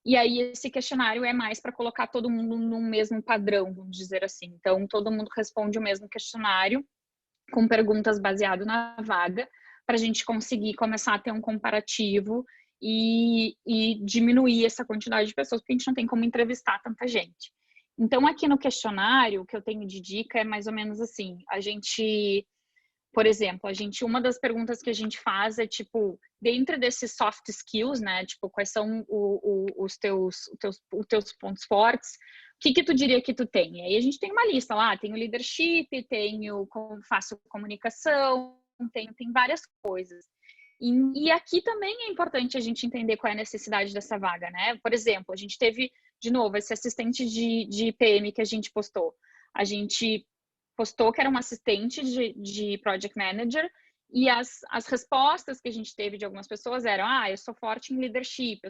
E aí, esse questionário é mais para colocar todo mundo no mesmo padrão, vamos dizer assim. Então, todo mundo responde o mesmo questionário, com perguntas baseadas na vaga, para a gente conseguir começar a ter um comparativo e diminuir essa quantidade de pessoas, porque a gente não tem como entrevistar tanta gente. Então, aqui no questionário, o que eu tenho de dica é mais ou menos assim, a gente, por exemplo, uma das perguntas que a gente faz é, tipo, dentro desses soft skills, né, tipo, quais são os teus pontos fortes, o que tu diria que tu tem? E aí a gente tem uma lista lá, tenho leadership, faço comunicação, tem várias coisas. E aqui também é importante a gente entender qual é a necessidade dessa vaga, né? Por exemplo, a gente teve, de novo, esse assistente de PM que a gente postou. A gente postou que era um assistente de project manager e as respostas que a gente teve de algumas pessoas eram: eu sou forte em leadership,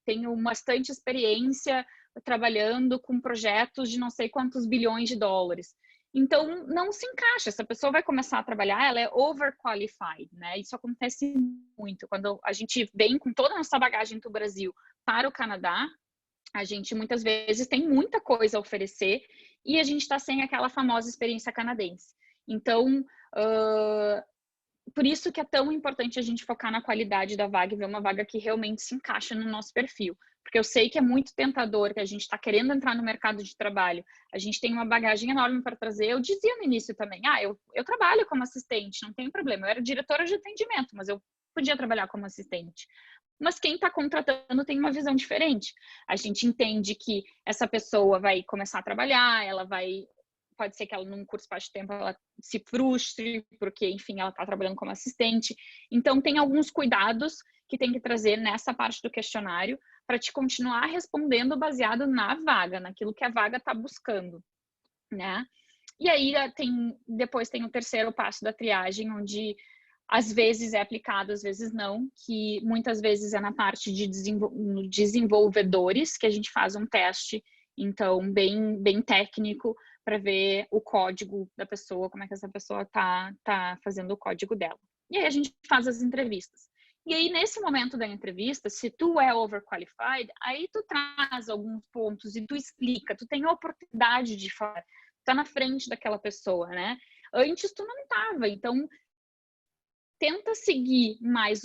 tenho bastante experiência trabalhando com projetos de não sei quantos bilhões de dólares. Então, não se encaixa. Essa pessoa vai começar a trabalhar, ela é overqualified, né? Isso acontece muito. Quando a gente vem com toda a nossa bagagem do Brasil para o Canadá, a gente muitas vezes tem muita coisa a oferecer e a gente está sem aquela famosa experiência canadense. Então, por isso que é tão importante a gente focar na qualidade da vaga e ver uma vaga que realmente se encaixa no nosso perfil. Porque eu sei que é muito tentador, que a gente está querendo entrar no mercado de trabalho, a gente tem uma bagagem enorme para trazer. Eu dizia no início também, eu trabalho como assistente, não tem problema. Eu era diretora de atendimento, mas eu podia trabalhar como assistente. Mas quem está contratando tem uma visão diferente. A gente entende que essa pessoa vai começar a trabalhar, pode ser que ela, num curto espaço de tempo, ela se frustre, porque, enfim, ela está trabalhando como assistente. Então, tem alguns cuidados que tem que trazer nessa parte do questionário para te continuar respondendo baseado na vaga, naquilo que a vaga está buscando, né? E aí depois tem o terceiro passo da triagem, onde às vezes é aplicado, às vezes não, que muitas vezes é na parte de desenvolvedores, que a gente faz um teste, então, bem técnico, para ver o código da pessoa, como é que essa pessoa tá fazendo o código dela. E aí a gente faz as entrevistas. E aí, nesse momento da entrevista, se tu é overqualified, aí tu traz alguns pontos e tu explica, tu tem a oportunidade de falar, tá na frente daquela pessoa, né? Antes tu não tava, então tenta seguir mais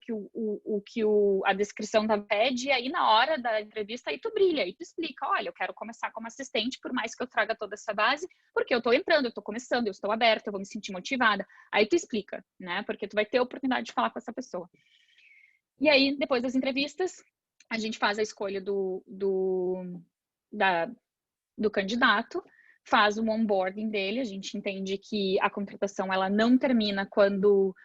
o que a descrição da pede, e aí na hora da entrevista aí tu brilha, aí tu explica, olha, eu quero começar como assistente, por mais que eu traga toda essa base, porque eu tô entrando, eu tô começando, eu estou aberta, eu vou me sentir motivada. Aí tu explica, né? Porque tu vai ter a oportunidade de falar com essa pessoa. E aí, depois das entrevistas, a gente faz a escolha do candidato, faz o onboarding dele, a gente entende que a contratação ela não termina quando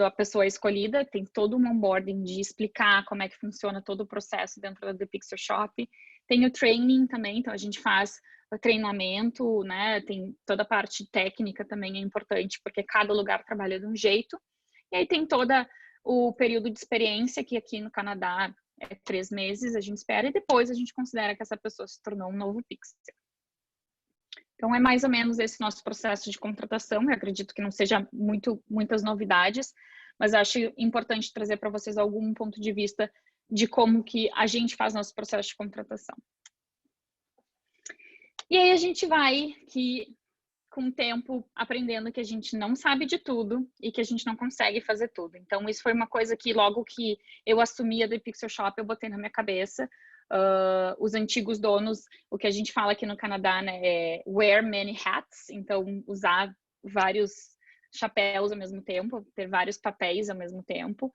a pessoa é escolhida, tem todo um onboarding de explicar como é que funciona todo o processo dentro da The Pixel Shop. Tem o training também, então a gente faz o treinamento, né? Tem toda a parte técnica também é importante, porque cada lugar trabalha de um jeito. E aí tem todo o período de experiência, que aqui no Canadá é 3 meses, a gente espera, e depois a gente considera que essa pessoa se tornou um novo Pixel. Então, é mais ou menos esse nosso processo de contratação. Eu acredito que não seja muitas novidades, mas acho importante trazer para vocês algum ponto de vista de como que a gente faz nosso processo de contratação. E aí a gente vai, com o tempo, aprendendo que a gente não sabe de tudo e que a gente não consegue fazer tudo. Então, isso foi uma coisa que logo que eu assumi a The Pixel Shop, eu botei na minha cabeça. Os antigos donos, o que a gente fala aqui no Canadá, né, é wear many hats, então usar vários chapéus ao mesmo tempo, ter vários papéis ao mesmo tempo.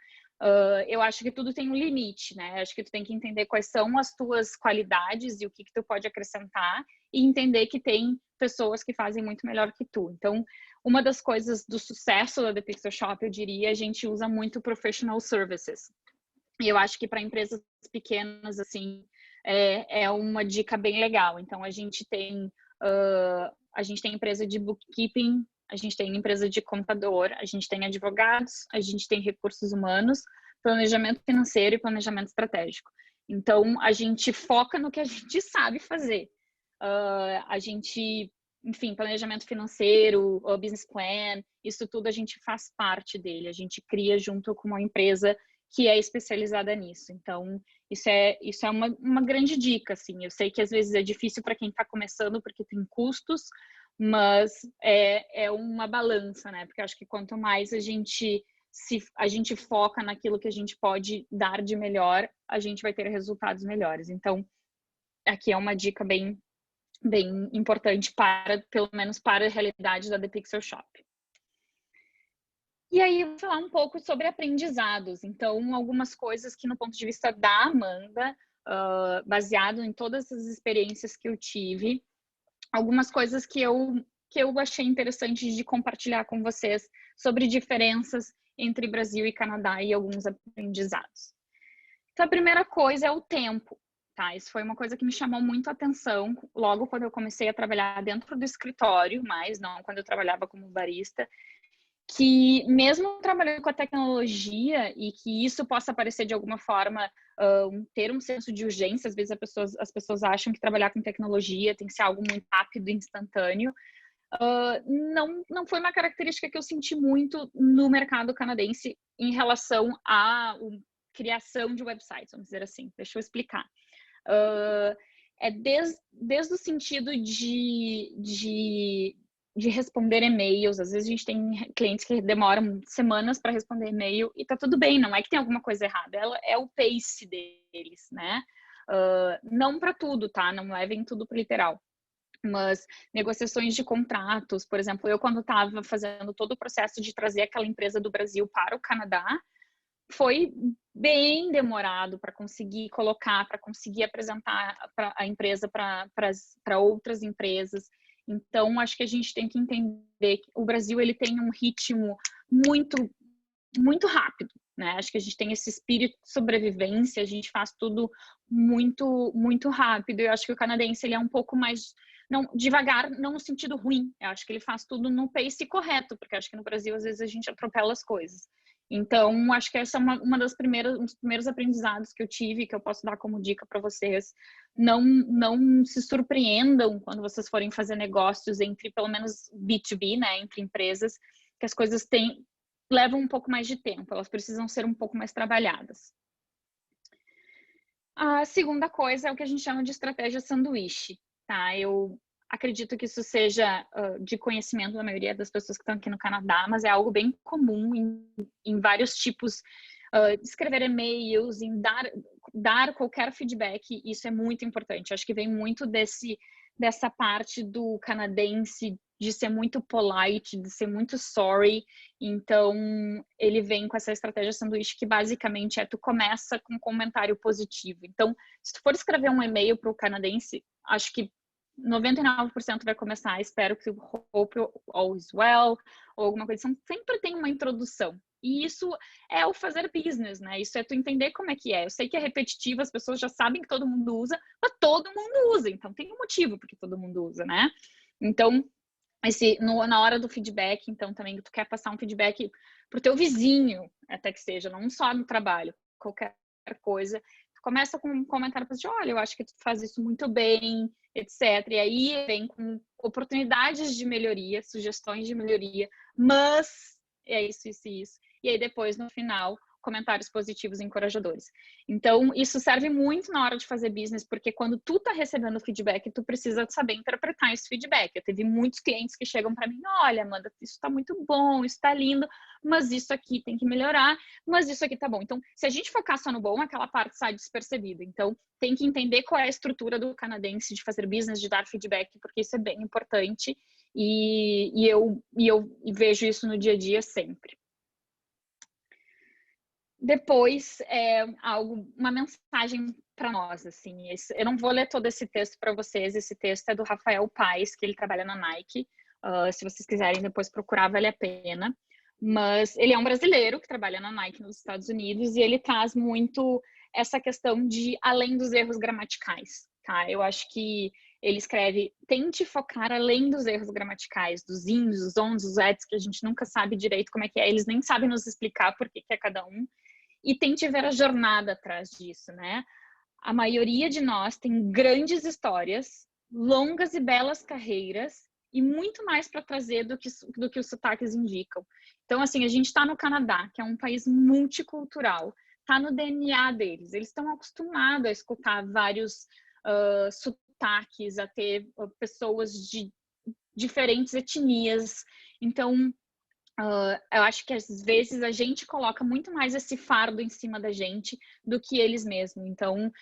Eu acho que tudo tem um limite, né? Acho que tu tem que entender quais são as tuas qualidades e o que tu pode acrescentar e entender que tem pessoas que fazem muito melhor que tu. Então, uma das coisas do sucesso da The Pixel Shop, eu diria, a gente usa muito professional services. E eu acho que para empresas pequenas, assim, é uma dica bem legal. Então, a gente tem empresa de bookkeeping, a gente tem empresa de contador, a gente tem advogados, a gente tem recursos humanos, planejamento financeiro e planejamento estratégico. Então, a gente foca no que a gente sabe fazer. A gente, enfim, planejamento financeiro, o business plan, isso tudo a gente faz parte dele. A gente cria junto com uma empresa que é especializada nisso. Então, isso é uma grande dica, assim. Eu sei que às vezes é difícil para quem está começando, porque tem custos, mas é uma balança, né? Porque eu acho que quanto mais a gente foca naquilo que a gente pode dar de melhor, a gente vai ter resultados melhores. Então, aqui é uma dica bem importante pelo menos para a realidade da The Pixel Shop. E aí, eu vou falar um pouco sobre aprendizados. Então, algumas coisas que, no ponto de vista da Amanda, baseado em todas as experiências que eu tive, algumas coisas que eu achei interessante de compartilhar com vocês sobre diferenças entre Brasil e Canadá e alguns aprendizados. Então, a primeira coisa é o tempo. Tá, isso foi uma coisa que me chamou muito a atenção logo quando eu comecei a trabalhar dentro do escritório, mas não quando eu trabalhava como barista, que mesmo trabalhando com a tecnologia e que isso possa parecer de alguma forma ter um senso de urgência, às vezes as pessoas acham que trabalhar com tecnologia tem que ser algo muito rápido e instantâneo. Não foi uma característica que eu senti muito no mercado canadense em relação à criação de websites, vamos dizer assim. Deixa eu explicar. Desde o sentido de responder e-mails. Às vezes a gente tem clientes que demoram semanas para responder e-mail e tá tudo bem, não é que tem alguma coisa errada, é o pace deles, né? Não para tudo, tá? Não levem tudo pro literal. Mas negociações de contratos, por exemplo, eu quando estava fazendo todo o processo de trazer aquela empresa do Brasil para o Canadá, foi bem demorado para conseguir colocar, para conseguir apresentar a empresa para outras empresas. Então, acho que a gente tem que entender que o Brasil ele tem um ritmo muito rápido. né? Acho que a gente tem esse espírito de sobrevivência, a gente faz tudo muito, muito rápido. Eu acho que o canadense, ele é um pouco mais, não, devagar, não no sentido ruim. Eu acho que ele faz tudo no pace correto, porque acho que no Brasil, às vezes, a gente atropela as coisas. Então, acho que essa é um dos primeiros aprendizados que eu tive, que eu posso dar como dica para vocês. Não se surpreendam quando vocês forem fazer negócios entre, pelo menos, B2B, né, entre empresas, que as coisas levam um pouco mais de tempo, elas precisam ser um pouco mais trabalhadas. A segunda coisa é o que a gente chama de estratégia sanduíche, tá? Eu acredito que isso seja de conhecimento da maioria das pessoas que estão aqui no Canadá, mas é algo bem comum em vários tipos, escrever e-mails, em dar qualquer feedback, isso é muito importante. Acho que vem muito dessa parte do canadense de ser muito polite, de ser muito sorry. Então, ele vem com essa estratégia sanduíche que basicamente tu começa com um comentário positivo. Então, se tu for escrever um e-mail para o canadense, acho que 99% vai começar, espero que hope all is well, ou alguma coisa assim. Sempre tem uma introdução. E isso é o fazer business, né? Isso é tu entender como é que é. Eu sei que é repetitivo, as pessoas já sabem que todo mundo usa, mas todo mundo usa. Então, tem um motivo porque todo mundo usa, né? Então, na hora do feedback, então, também tu quer passar um feedback pro teu vizinho, até que seja, não só no trabalho, qualquer coisa. Tu começa com um comentário positivo, olha, eu acho que tu faz isso muito bem, etc. E aí vem com oportunidades de melhoria, sugestões de melhoria, mas é isso, isso e isso. E aí depois, no final, comentários positivos e encorajadores. Então, isso serve muito na hora de fazer business, porque quando tu tá recebendo feedback, tu precisa saber interpretar esse feedback. Eu teve muitos clientes que chegam para mim, olha, Amanda, isso tá muito bom, isso tá lindo, mas isso aqui tem que melhorar, mas isso aqui tá bom. Então, se a gente focar só no bom, aquela parte sai despercebida. Então, tem que entender qual é a estrutura do canadense de fazer business, de dar feedback, porque isso é bem importante e eu vejo isso no dia a dia sempre. Depois, uma mensagem para nós, assim, eu não vou ler todo esse texto para vocês, esse texto é do Rafael Paes, que ele trabalha na Nike, se vocês quiserem depois procurar, vale a pena, mas ele é um brasileiro que trabalha na Nike nos Estados Unidos e ele traz muito essa questão de além dos erros gramaticais, tá? Eu acho que ele escreve, tente focar além dos erros gramaticais, dos ins, dos ons, dos ets, que a gente nunca sabe direito como é que é, eles nem sabem nos explicar por que é cada um, e tente ver a jornada atrás disso, né? A maioria de nós tem grandes histórias, longas e belas carreiras e muito mais para trazer do que os sotaques indicam. Então, assim, a gente está no Canadá, que é um país multicultural, está no DNA deles. Eles estão acostumados a escutar vários sotaques, a ter pessoas de diferentes etnias. Então, eu acho que às vezes a gente coloca muito mais esse fardo em cima da gente do que eles mesmos. Então,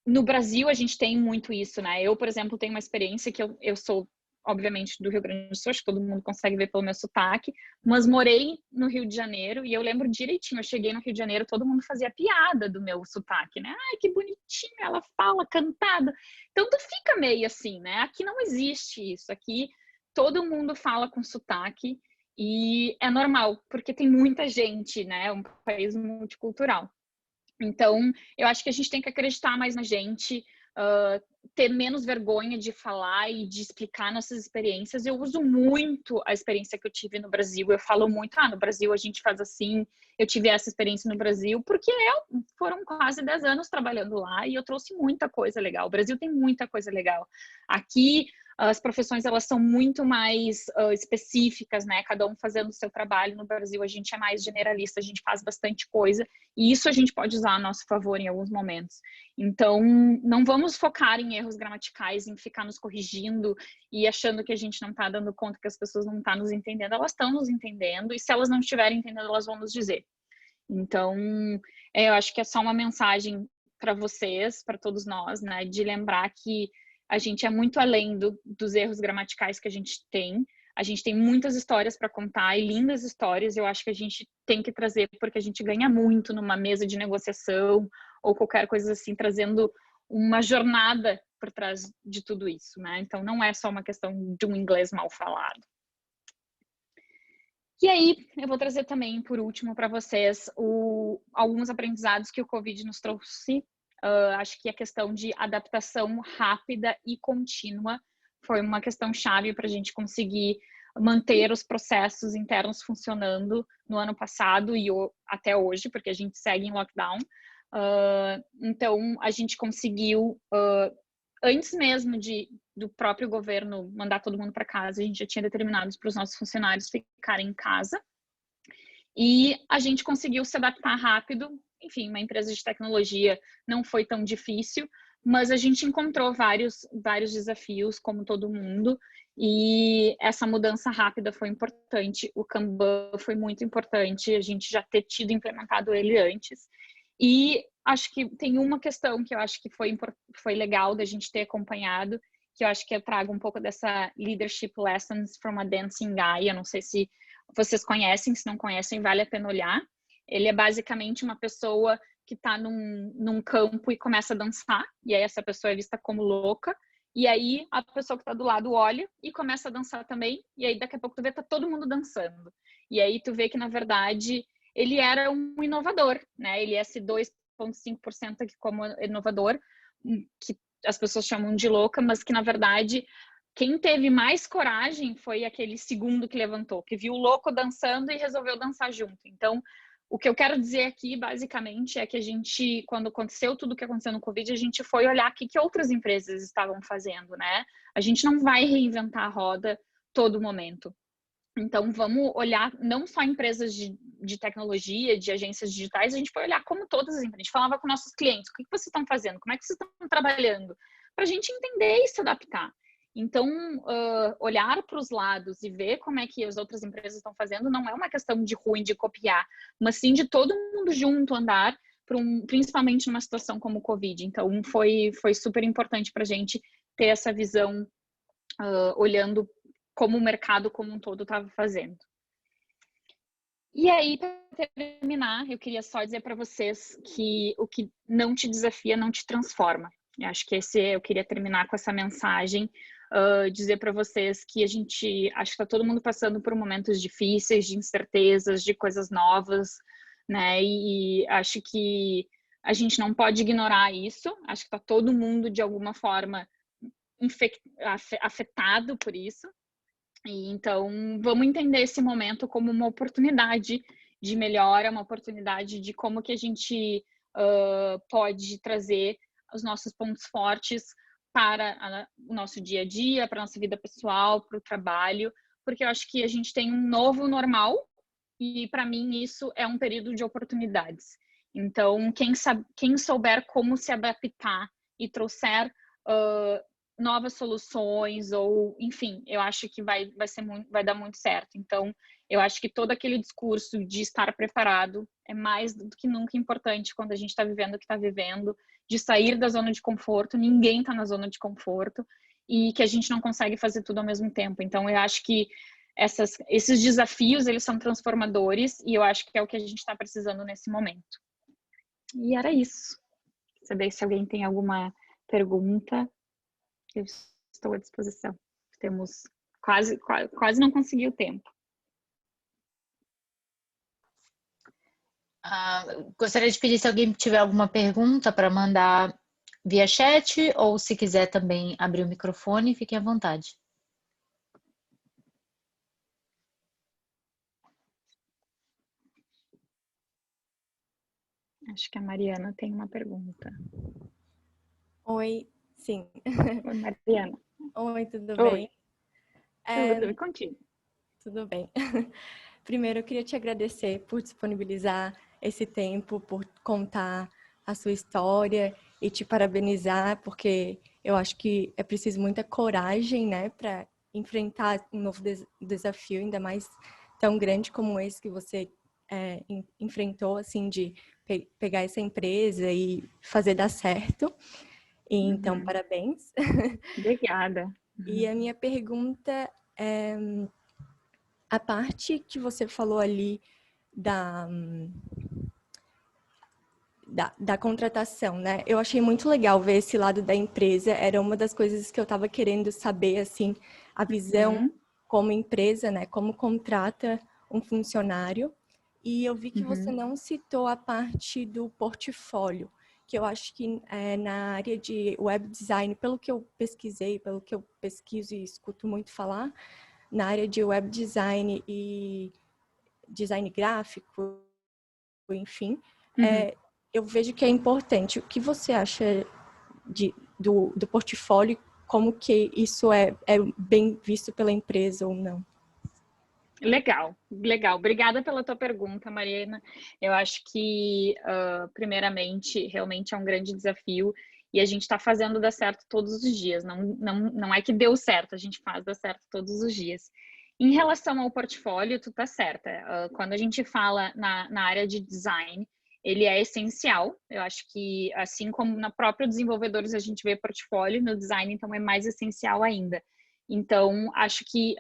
no Brasil a gente tem muito isso, né? Eu, por exemplo, tenho uma experiência que eu sou, obviamente, do Rio Grande do Sul, acho que todo mundo consegue ver pelo meu sotaque, mas morei no Rio de Janeiro e eu lembro direitinho, eu cheguei no Rio de Janeiro, todo mundo fazia piada do meu sotaque, né? Ai, que bonitinho, ela fala cantada. Então, tu fica meio assim, né? Aqui não existe isso, aqui todo mundo fala com sotaque e é normal, porque tem muita gente, né? É um país multicultural. Então, eu acho que a gente tem que acreditar mais na gente, ter menos vergonha de falar e de explicar nossas experiências. Eu uso muito a experiência que eu tive no Brasil. Eu falo muito, no Brasil a gente faz assim. Eu tive essa experiência no Brasil porque foram quase 10 anos trabalhando lá e eu trouxe muita coisa legal. O Brasil tem muita coisa legal. Aqui, as profissões, elas são muito mais específicas, né? Cada um fazendo o seu trabalho. No Brasil, a gente é mais generalista, a gente faz bastante coisa. E isso a gente pode usar a nosso favor em alguns momentos. Então, não vamos focar em erros gramaticais, em ficar nos corrigindo e achando que a gente não está dando conta, que as pessoas não estão nos entendendo. Elas estão nos entendendo e se elas não estiverem entendendo, elas vão nos dizer. Então, eu acho que é só uma mensagem para vocês, para todos nós, né? De lembrar que a gente é muito além dos erros gramaticais que a gente tem. A gente tem muitas histórias para contar e lindas histórias. Eu acho que a gente tem que trazer, porque a gente ganha muito numa mesa de negociação ou qualquer coisa assim, trazendo uma jornada por trás de tudo isso, né? Então, não é só uma questão de um inglês mal falado. E aí, eu vou trazer também, por último, para vocês, alguns aprendizados que o Covid nos trouxe. Acho que a questão de adaptação rápida e contínua foi uma questão chave para a gente conseguir manter os processos internos funcionando no ano passado e até hoje, porque a gente segue em lockdown. Então, a gente conseguiu, antes mesmo do próprio governo mandar todo mundo para casa, a gente já tinha determinado para os nossos funcionários ficarem em casa. E a gente conseguiu se adaptar rápido. Enfim, uma empresa de tecnologia não foi tão difícil, mas a gente encontrou vários desafios, como todo mundo, e essa mudança rápida foi importante. O Kanban foi muito importante, a gente já ter tido implementado ele antes. E acho que tem uma questão que eu acho que foi legal da gente ter acompanhado, que eu acho que eu trago um pouco dessa Leadership Lessons from a Dancing Guy. Eu não sei se vocês conhecem, se não conhecem, vale a pena olhar. Ele é basicamente uma pessoa que está num campo e começa a dançar, e aí essa pessoa é vista como louca, e aí a pessoa que está do lado olha e começa a dançar também, e aí daqui a pouco tu vê que tá todo mundo dançando. E aí tu vê que, na verdade, ele era um inovador, né? Ele é esse 2,5% aqui como inovador, que as pessoas chamam de louca, mas que, na verdade, quem teve mais coragem foi aquele segundo que levantou, que viu o louco dançando e resolveu dançar junto. Então, o que eu quero dizer aqui, basicamente, é que a gente, quando aconteceu tudo o que aconteceu no Covid, a gente foi olhar o que outras empresas estavam fazendo, né? A gente não vai reinventar a roda todo momento. Então, vamos olhar não só empresas de tecnologia, de agências digitais, a gente foi olhar como todas as empresas. A gente falava com nossos clientes, o que vocês estão fazendo? Como é que vocês estão trabalhando? Para a gente entender e se adaptar. Então, olhar para os lados e ver como é que as outras empresas estão fazendo não é uma questão de ruim, de copiar, mas sim de todo mundo junto andar, principalmente numa situação como o Covid. Então, foi super importante para a gente ter essa visão, olhando como o mercado como um todo estava fazendo. E aí, para terminar, eu queria só dizer para vocês que o que não te desafia não te transforma. Eu acho que eu queria terminar com essa mensagem, dizer para vocês que acho que está todo mundo passando por momentos difíceis, de incertezas, de coisas novas, né? E acho que a gente não pode ignorar isso. Acho que está todo mundo, de alguma forma, afetado por isso. E então, vamos entender esse momento como uma oportunidade de melhora, uma oportunidade de como que a gente pode trazer os nossos pontos fortes para o nosso dia a dia, para a nossa vida pessoal, para o trabalho, porque eu acho que a gente tem um novo normal e, para mim, isso é um período de oportunidades. Então, quem souber como se adaptar e trouxer novas soluções, ou enfim, eu acho que vai dar muito certo. Então, eu acho que todo aquele discurso de estar preparado é mais do que nunca importante quando a gente está vivendo o que está vivendo, de sair da zona de conforto. Ninguém está na zona de conforto e que a gente não consegue fazer tudo ao mesmo tempo. Então, eu acho que esses desafios, eles são transformadores e eu acho que é o que a gente está precisando nesse momento. E era isso. Saber se alguém tem alguma pergunta. Eu estou à disposição. Temos quase não consegui o tempo. Gostaria de pedir se alguém tiver alguma pergunta para mandar via chat, ou se quiser também abrir o microfone, fiquem à vontade. Acho que a Mariana tem uma pergunta. Oi, sim. Oi, Mariana. Oi, tudo Oi. bem? Tudo contigo. Tudo bem. Primeiro, eu queria te agradecer por disponibilizar esse tempo, por contar a sua história e te parabenizar, porque eu acho que é preciso muita coragem, né, para enfrentar um novo desafio, ainda mais tão grande como esse que você enfrentou, assim, de pegar essa empresa e fazer dar certo. E, então, parabéns. Obrigada. E a minha pergunta é a parte que você falou ali da contratação, né? Eu achei muito legal ver esse lado da empresa. Era uma das coisas que eu estava querendo saber, assim, a visão como empresa, né? Como contrata um funcionário. E eu vi que você Uhum. não citou a parte do portfólio, que eu acho que na área de web design, pelo que eu pesquisei, pelo que eu pesquiso e escuto muito falar, na área de web design e design gráfico, enfim, Uhum. eu vejo que é importante. O que você acha do portfólio, como que isso é bem visto pela empresa ou não? Legal, legal. Obrigada pela tua pergunta, Mariana. Eu acho que, primeiramente, realmente é um grande desafio e a gente está fazendo dar certo todos os dias. Não é que deu certo, a gente faz dar certo todos os dias. Em relação ao portfólio, tu tá certa. Quando a gente fala na área de design, ele é essencial. Eu acho que, assim como na própria desenvolvedores a gente vê portfólio, no design, então, é mais essencial ainda. Então, acho que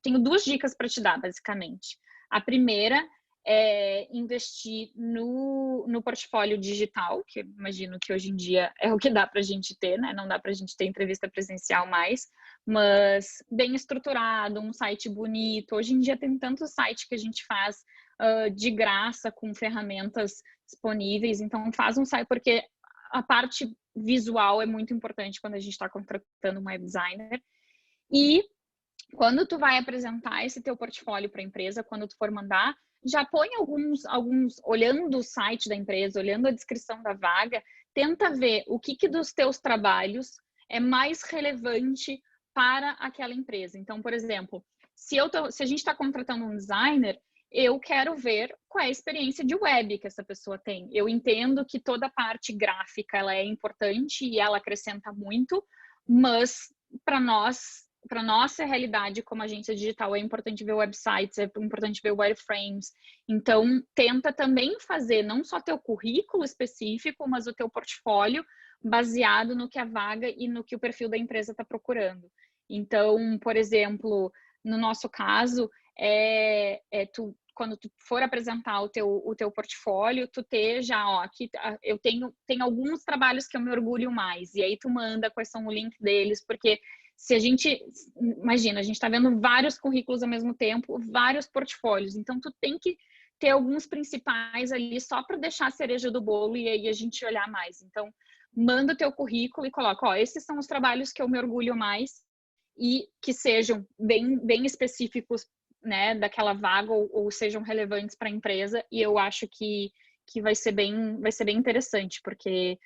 tenho 2 dicas para te dar, basicamente. A primeira é investir no portfólio digital, que eu imagino que hoje em dia é o que dá para a gente ter, né? Não dá para a gente ter entrevista presencial mais, mas bem estruturado, um site bonito. Hoje em dia tem tanto site que a gente faz de graça, com ferramentas disponíveis. Então, faz um site, porque a parte visual é muito importante quando a gente está contratando um web designer. E quando tu vai apresentar esse teu portfólio para a empresa, quando tu for mandar, já põe alguns, olhando o site da empresa, olhando a descrição da vaga, tenta ver o que dos teus trabalhos é mais relevante para aquela empresa. Então, por exemplo, se a gente está contratando um designer, eu quero ver qual é a experiência de web que essa pessoa tem. Eu entendo que toda a parte gráfica ela é importante e ela acrescenta muito, mas para nossa realidade como agência digital é importante ver websites, é importante ver wireframes. Então, tenta também fazer não só teu currículo específico, mas o teu portfólio baseado no que a vaga e no que o perfil da empresa está procurando. Então, por exemplo, no nosso caso, quando tu for apresentar o teu portfólio, tu ter já, ó, aqui eu tenho alguns trabalhos que eu me orgulho mais, e aí tu manda quais são o link deles, porque se a gente, imagina, a gente está vendo vários currículos ao mesmo tempo, vários portfólios, então tu tem que ter alguns principais ali só para deixar a cereja do bolo e aí a gente olhar mais. Então, manda o teu currículo e coloca, ó, esses são os trabalhos que eu me orgulho mais e que sejam bem específicos, né, daquela vaga ou sejam relevantes para a empresa, e eu acho que vai ser bem interessante, porque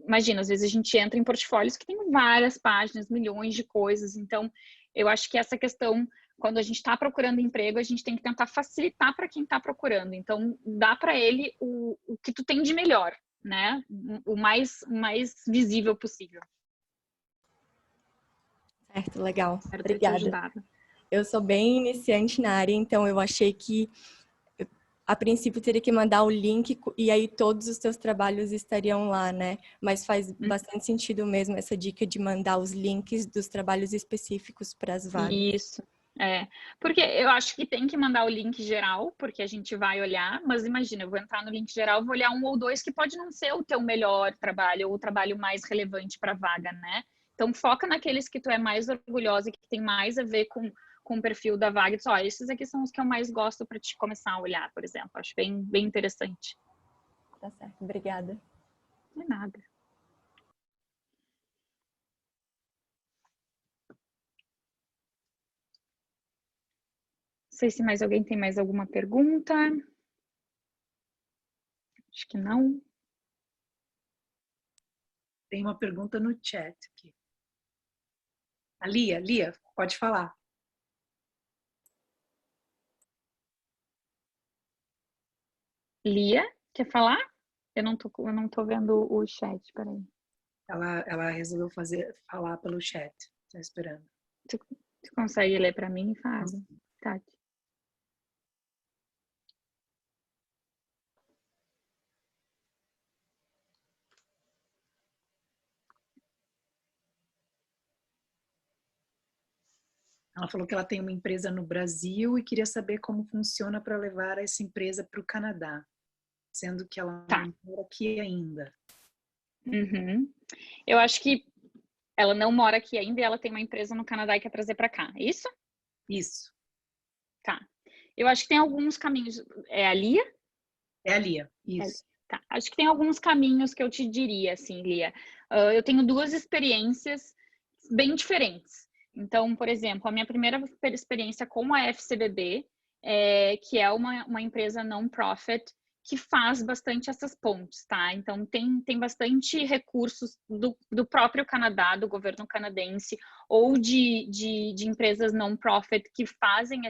imagina, às vezes a gente entra em portfólios que tem várias páginas, milhões de coisas, então eu acho que essa questão, quando a gente está procurando emprego, a gente tem que tentar facilitar para quem está procurando, então dá para ele o que tu tem de melhor, né, o mais visível possível. Certo, legal. Espero ter te Obrigada. ajudado. Eu sou bem iniciante na área, então eu achei que a princípio teria que mandar o link e aí todos os teus trabalhos estariam lá, né? Mas faz bastante sentido mesmo essa dica de mandar os links dos trabalhos específicos para as vagas. Isso, porque eu acho que tem que mandar o link geral, porque a gente vai olhar, mas imagina, eu vou entrar no link geral, vou olhar 1 ou 2 que pode não ser o teu melhor trabalho ou o trabalho mais relevante para a vaga, né? Então foca naqueles que tu é mais orgulhosa e que tem mais a ver com o perfil da vaga. Só, esses aqui são os que eu mais gosto para te começar a olhar, por exemplo. Acho bem interessante. Tá certo, obrigada. De nada. Não sei se mais alguém tem mais alguma pergunta. Acho que não. Tem uma pergunta no chat aqui. A Lia, pode falar. Lia, quer falar? Eu não tô vendo o chat, peraí. Ela resolveu falar pelo chat. Tá esperando. Tu consegue ler para mim, Fábio? Tati? Ela falou que ela tem uma empresa no Brasil e queria saber como funciona para levar essa empresa para o Canadá, sendo que ela não mora aqui ainda. Uhum. Eu acho que ela não mora aqui ainda e ela tem uma empresa no Canadá e quer trazer para cá, é isso? Isso. Tá. Eu acho que tem alguns caminhos. É a Lia? É a Lia, isso. Tá. Acho que tem alguns caminhos que eu te diria, assim, Lia. Eu tenho 2 experiências bem diferentes. Então, por exemplo, a minha primeira experiência com a FCBB, que é uma empresa non-profit, que faz bastante essas pontes, tá? Então, tem bastante recursos do próprio Canadá, do governo canadense, ou de empresas non-profit que fazem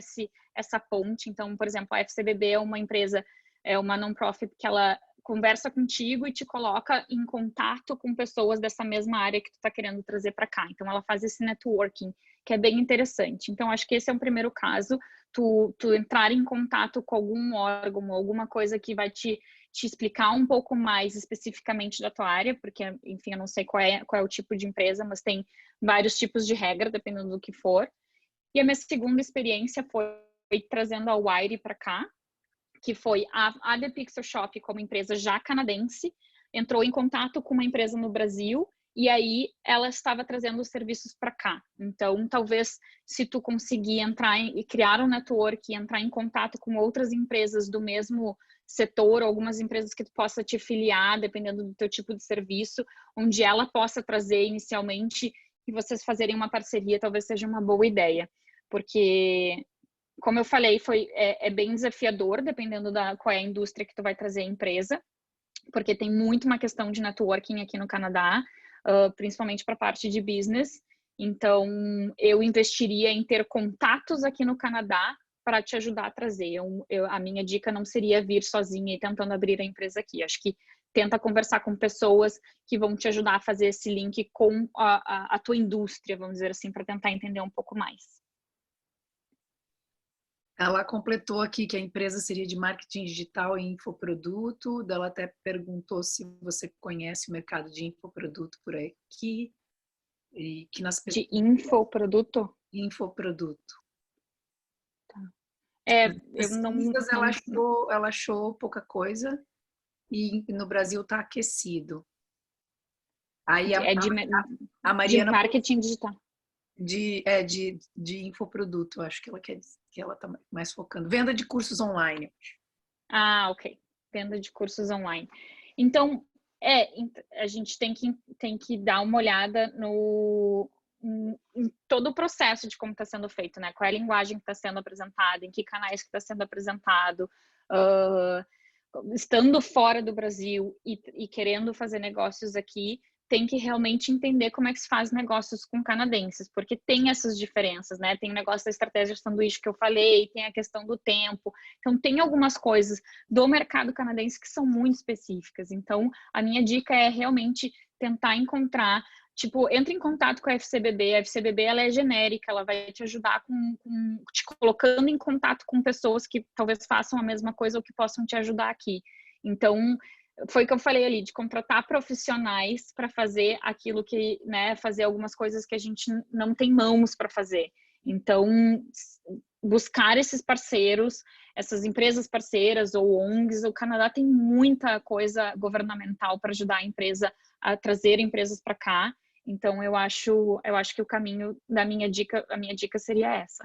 essa ponte. Então, por exemplo, a FCBB é uma empresa, é uma non-profit que ela conversa contigo e te coloca em contato com pessoas dessa mesma área que tu tá querendo trazer para cá. Então, ela faz esse networking, que é bem interessante. Então, acho que esse é um primeiro caso, tu entrar em contato com algum órgão, alguma coisa que vai te explicar um pouco mais especificamente da tua área, porque, enfim, eu não sei qual é o tipo de empresa, mas tem vários tipos de regra, dependendo do que for. E a minha segunda experiência foi trazendo a Wire para cá, que foi a The Pixel Shop, como empresa já canadense, entrou em contato com uma empresa no Brasil e aí ela estava trazendo os serviços para cá. Então, talvez, se tu conseguir entrar e criar um network e entrar em contato com outras empresas do mesmo setor, algumas empresas que tu possa te filiar, dependendo do teu tipo de serviço, onde ela possa trazer inicialmente e vocês fazerem uma parceria, talvez seja uma boa ideia. Porque, como eu falei, é bem desafiador, dependendo qual é a indústria que tu vai trazer a empresa, porque tem muito uma questão de networking aqui no Canadá, principalmente para a parte de business. Então, eu investiria em ter contatos aqui no Canadá para te ajudar a trazer. A minha dica não seria vir sozinha e tentando abrir a empresa aqui. Acho que tenta conversar com pessoas que vão te ajudar a fazer esse link com a tua indústria, vamos dizer assim, para tentar entender um pouco mais. Ela completou aqui que a empresa seria de marketing digital e infoproduto. Ela até perguntou se você conhece o mercado de infoproduto por aqui. E que nas De infoproduto? Infoproduto. Tá. Eu não. Ela achou pouca coisa e no Brasil está aquecido. Aí a Mariana de marketing digital. De infoproduto, acho que ela quer dizer, que ela está mais focando. Venda de cursos online. Ah, ok. Venda de cursos online. Então, a gente tem que dar uma olhada em todo o processo de como está sendo feito, né? Qual é a linguagem que está sendo apresentada, em que canais que está sendo apresentado, estando fora do Brasil e querendo fazer negócios aqui, tem que realmente entender como é que se faz negócios com canadenses, porque tem essas diferenças, né? Tem o negócio da estratégia de sanduíche que eu falei, tem a questão do tempo. Então, tem algumas coisas do mercado canadense que são muito específicas. Então, a minha dica é realmente tentar encontrar, tipo, entre em contato com a FCBB. A FCBB, ela é genérica, ela vai te ajudar te colocando em contato com pessoas que talvez façam a mesma coisa ou que possam te ajudar aqui. Então, foi o que eu falei ali, de contratar profissionais para fazer aquilo que, né, fazer algumas coisas que a gente não tem mãos para fazer. Então, buscar esses parceiros, essas empresas parceiras ou ONGs, o Canadá tem muita coisa governamental para ajudar a empresa a trazer empresas para cá. Então, eu acho que o caminho da minha dica seria essa.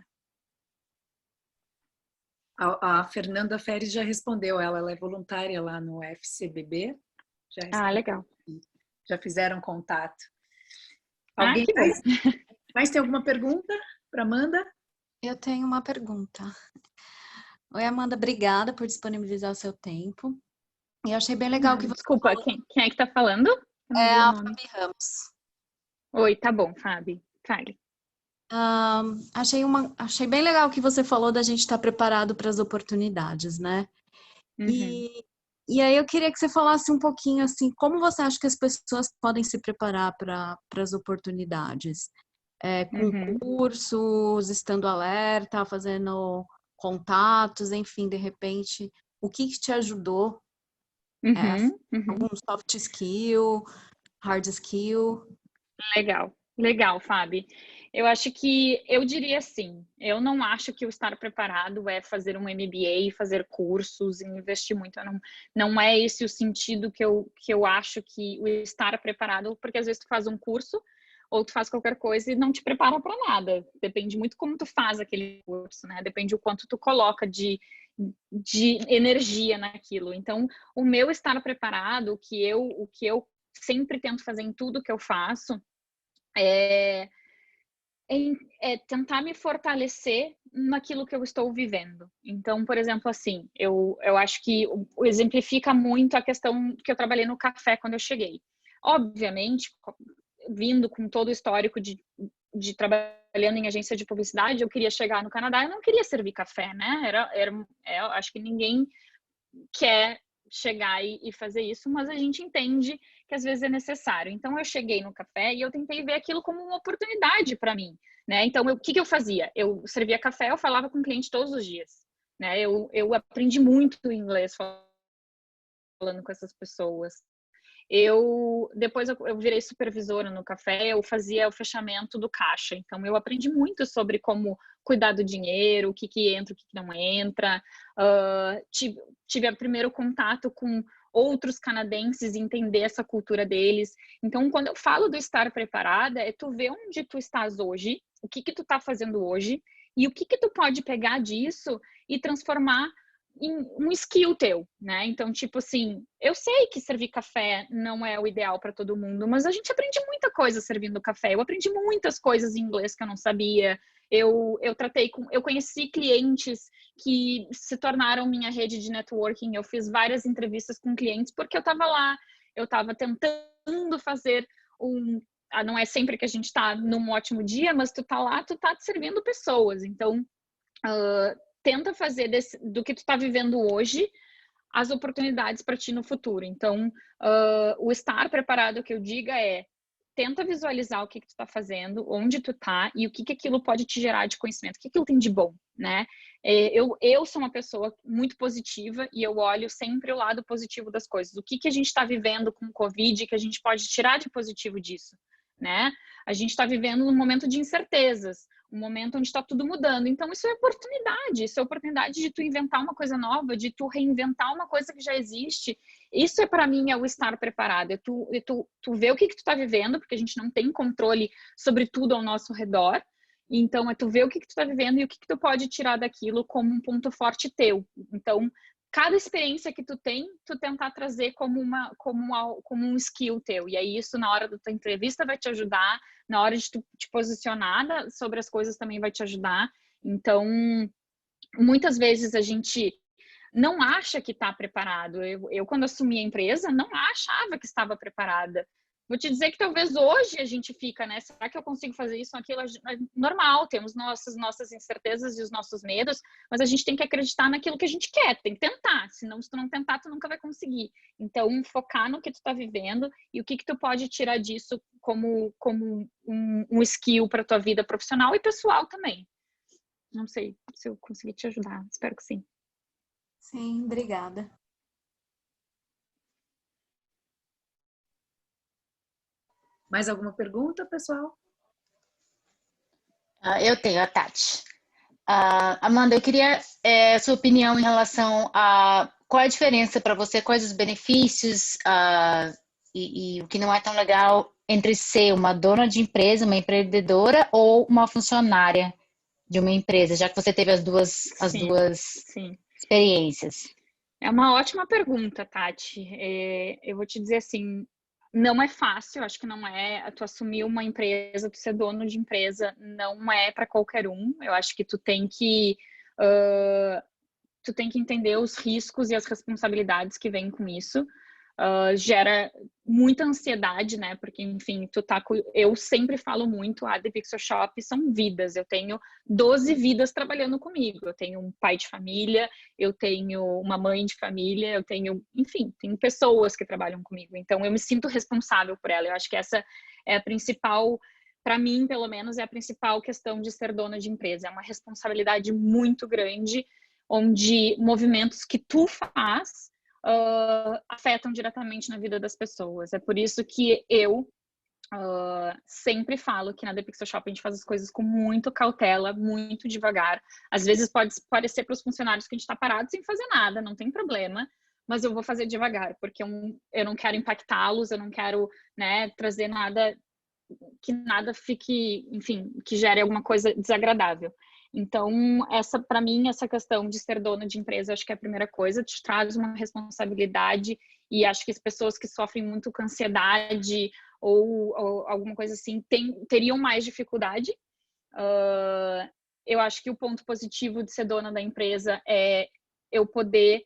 A Fernanda Feres já respondeu, ela é voluntária lá no FCBB. Legal. Já fizeram contato. Alguém que mais tem alguma pergunta para Amanda? Eu tenho uma pergunta. Oi, Amanda, obrigada por disponibilizar o seu tempo. Eu achei bem legal que você Desculpa, falou... quem é que está falando? É a Fabi Ramos. Oi, tá bom, Fabi. Fale. Achei bem legal que você falou da gente estar preparado para as oportunidades, né? Uhum. E aí eu queria que você falasse um pouquinho assim, como você acha que as pessoas podem se preparar para as oportunidades? Com cursos, estando alerta, fazendo contatos, enfim, de repente, o que te ajudou? Algum soft skill, hard skill? Legal, Fabi. Eu acho que, eu diria assim, eu não acho que o estar preparado é fazer um MBA, fazer cursos, investir muito. Não é esse o sentido que eu acho que o estar preparado, porque às vezes tu faz um curso, ou tu faz qualquer coisa e não te prepara para nada. Depende muito como tu faz aquele curso, né? Depende o quanto tu coloca de energia naquilo. Então, o meu estar preparado, o que eu sempre tento fazer em tudo que eu faço, é tentar me fortalecer naquilo que eu estou vivendo. Então, por exemplo, assim, eu acho que exemplifica muito a questão que eu trabalhei no café quando eu cheguei. Obviamente, vindo com todo o histórico de trabalhando em agência de publicidade, eu queria chegar no Canadá, eu não queria servir café, né? Acho que ninguém quer chegar e fazer isso, mas a gente entende que às vezes é necessário. Então eu cheguei no café e eu tentei ver aquilo como uma oportunidade para mim, né? Então o que eu fazia? Eu servia café, eu falava com o cliente todos os dias, né? Eu aprendi muito inglês falando com essas pessoas. Depois eu virei supervisora no café, eu fazia o fechamento do caixa. Então, eu aprendi muito sobre como cuidar do dinheiro, o que entra, o que não entra. Tive o primeiro contato com outros canadenses e entender essa cultura deles. Então, quando eu falo do estar preparada, é tu ver onde tu estás hoje, o que tu tá fazendo hoje, e o que tu pode pegar disso e transformar em um skill teu, né? Então, tipo assim, eu sei que servir café não é o ideal para todo mundo, mas a gente aprende muita coisa servindo café. Eu aprendi muitas coisas em inglês que eu não sabia. Eu conheci clientes que se tornaram minha rede de networking. Eu fiz várias entrevistas com clientes porque eu estava lá, eu estava tentando fazer não é sempre que a gente está num ótimo dia, mas tu tá lá, tu tá servindo pessoas. Então, tenta fazer do que tu tá vivendo hoje as oportunidades para ti no futuro. Então, o estar preparado, que eu diga, tenta visualizar o que tu tá fazendo, onde tu tá e o que aquilo pode te gerar de conhecimento, o que aquilo tem de bom, né? Eu sou uma pessoa muito positiva e eu olho sempre o lado positivo das coisas. O que a gente está vivendo com o Covid que a gente pode tirar de positivo disso, né? A gente está vivendo um momento de incertezas, um momento onde está tudo mudando. Então, isso é oportunidade de tu inventar uma coisa nova, de tu reinventar uma coisa que já existe. Isso para mim é o estar preparado, tu ver o que tu está vivendo, porque a gente não tem controle sobre tudo ao nosso redor. Então, é tu ver o que tu está vivendo e o que tu pode tirar daquilo como um ponto forte teu. Então, cada experiência que tu tem, tu tentar trazer como um skill teu. E aí, isso na hora da tua entrevista vai te ajudar, na hora de tu te posicionar sobre as coisas também vai te ajudar. Então, muitas vezes a gente não acha que está preparado. Eu, quando assumi a empresa, não achava que estava preparada. Vou te dizer que talvez hoje a gente fica, né? Será que eu consigo fazer isso, aquilo? Normal, temos nossas incertezas e os nossos medos, mas a gente tem que acreditar naquilo que a gente quer, tem que tentar. Senão, se tu não tentar, tu nunca vai conseguir. Então, focar no que tu tá vivendo e o que tu pode tirar disso como um skill para tua vida profissional e pessoal também. Não sei se eu consegui te ajudar, espero que sim. Sim, obrigada. Mais alguma pergunta, pessoal? Eu tenho, a Tati. Amanda, eu queria sua opinião em relação a qual é a diferença para você, quais os benefícios e o que não é tão legal entre ser uma dona de empresa, uma empreendedora ou uma funcionária de uma empresa, já que você teve as duas experiências. É uma ótima pergunta, Tati. Eu vou te dizer assim, não é fácil, acho que não é. Tu assumir uma empresa, tu ser dono de empresa, não é para qualquer um. Eu acho que tu tem que entender os riscos e as responsabilidades que vêm com isso. Gera muita ansiedade, né? Porque, enfim, eu sempre falo muito, The Pixel Shop são vidas. Eu tenho 12 vidas trabalhando comigo. Eu tenho um pai de família, eu tenho uma mãe de família, eu tenho, enfim, tenho pessoas que trabalham comigo. Então, eu me sinto responsável por ela. Eu acho que essa é a principal, para mim, pelo menos, é a principal questão de ser dona de empresa. É uma responsabilidade muito grande, onde movimentos que tu faz afetam diretamente na vida das pessoas. É por isso que eu sempre falo que na The Pixel Shop a gente faz as coisas com muito cautela, muito devagar. Às vezes pode parecer para os funcionários que a gente está parado sem fazer nada, não tem problema, mas eu vou fazer devagar, porque eu não quero impactá-los, eu não quero, né, trazer nada que nada fique, enfim, que gere alguma coisa desagradável. Então, para mim, essa questão de ser dona de empresa, acho que é a primeira coisa, te traz uma responsabilidade, e acho que as pessoas que sofrem muito com ansiedade ou alguma coisa assim, teriam mais dificuldade. Eu acho que o ponto positivo de ser dona da empresa é eu poder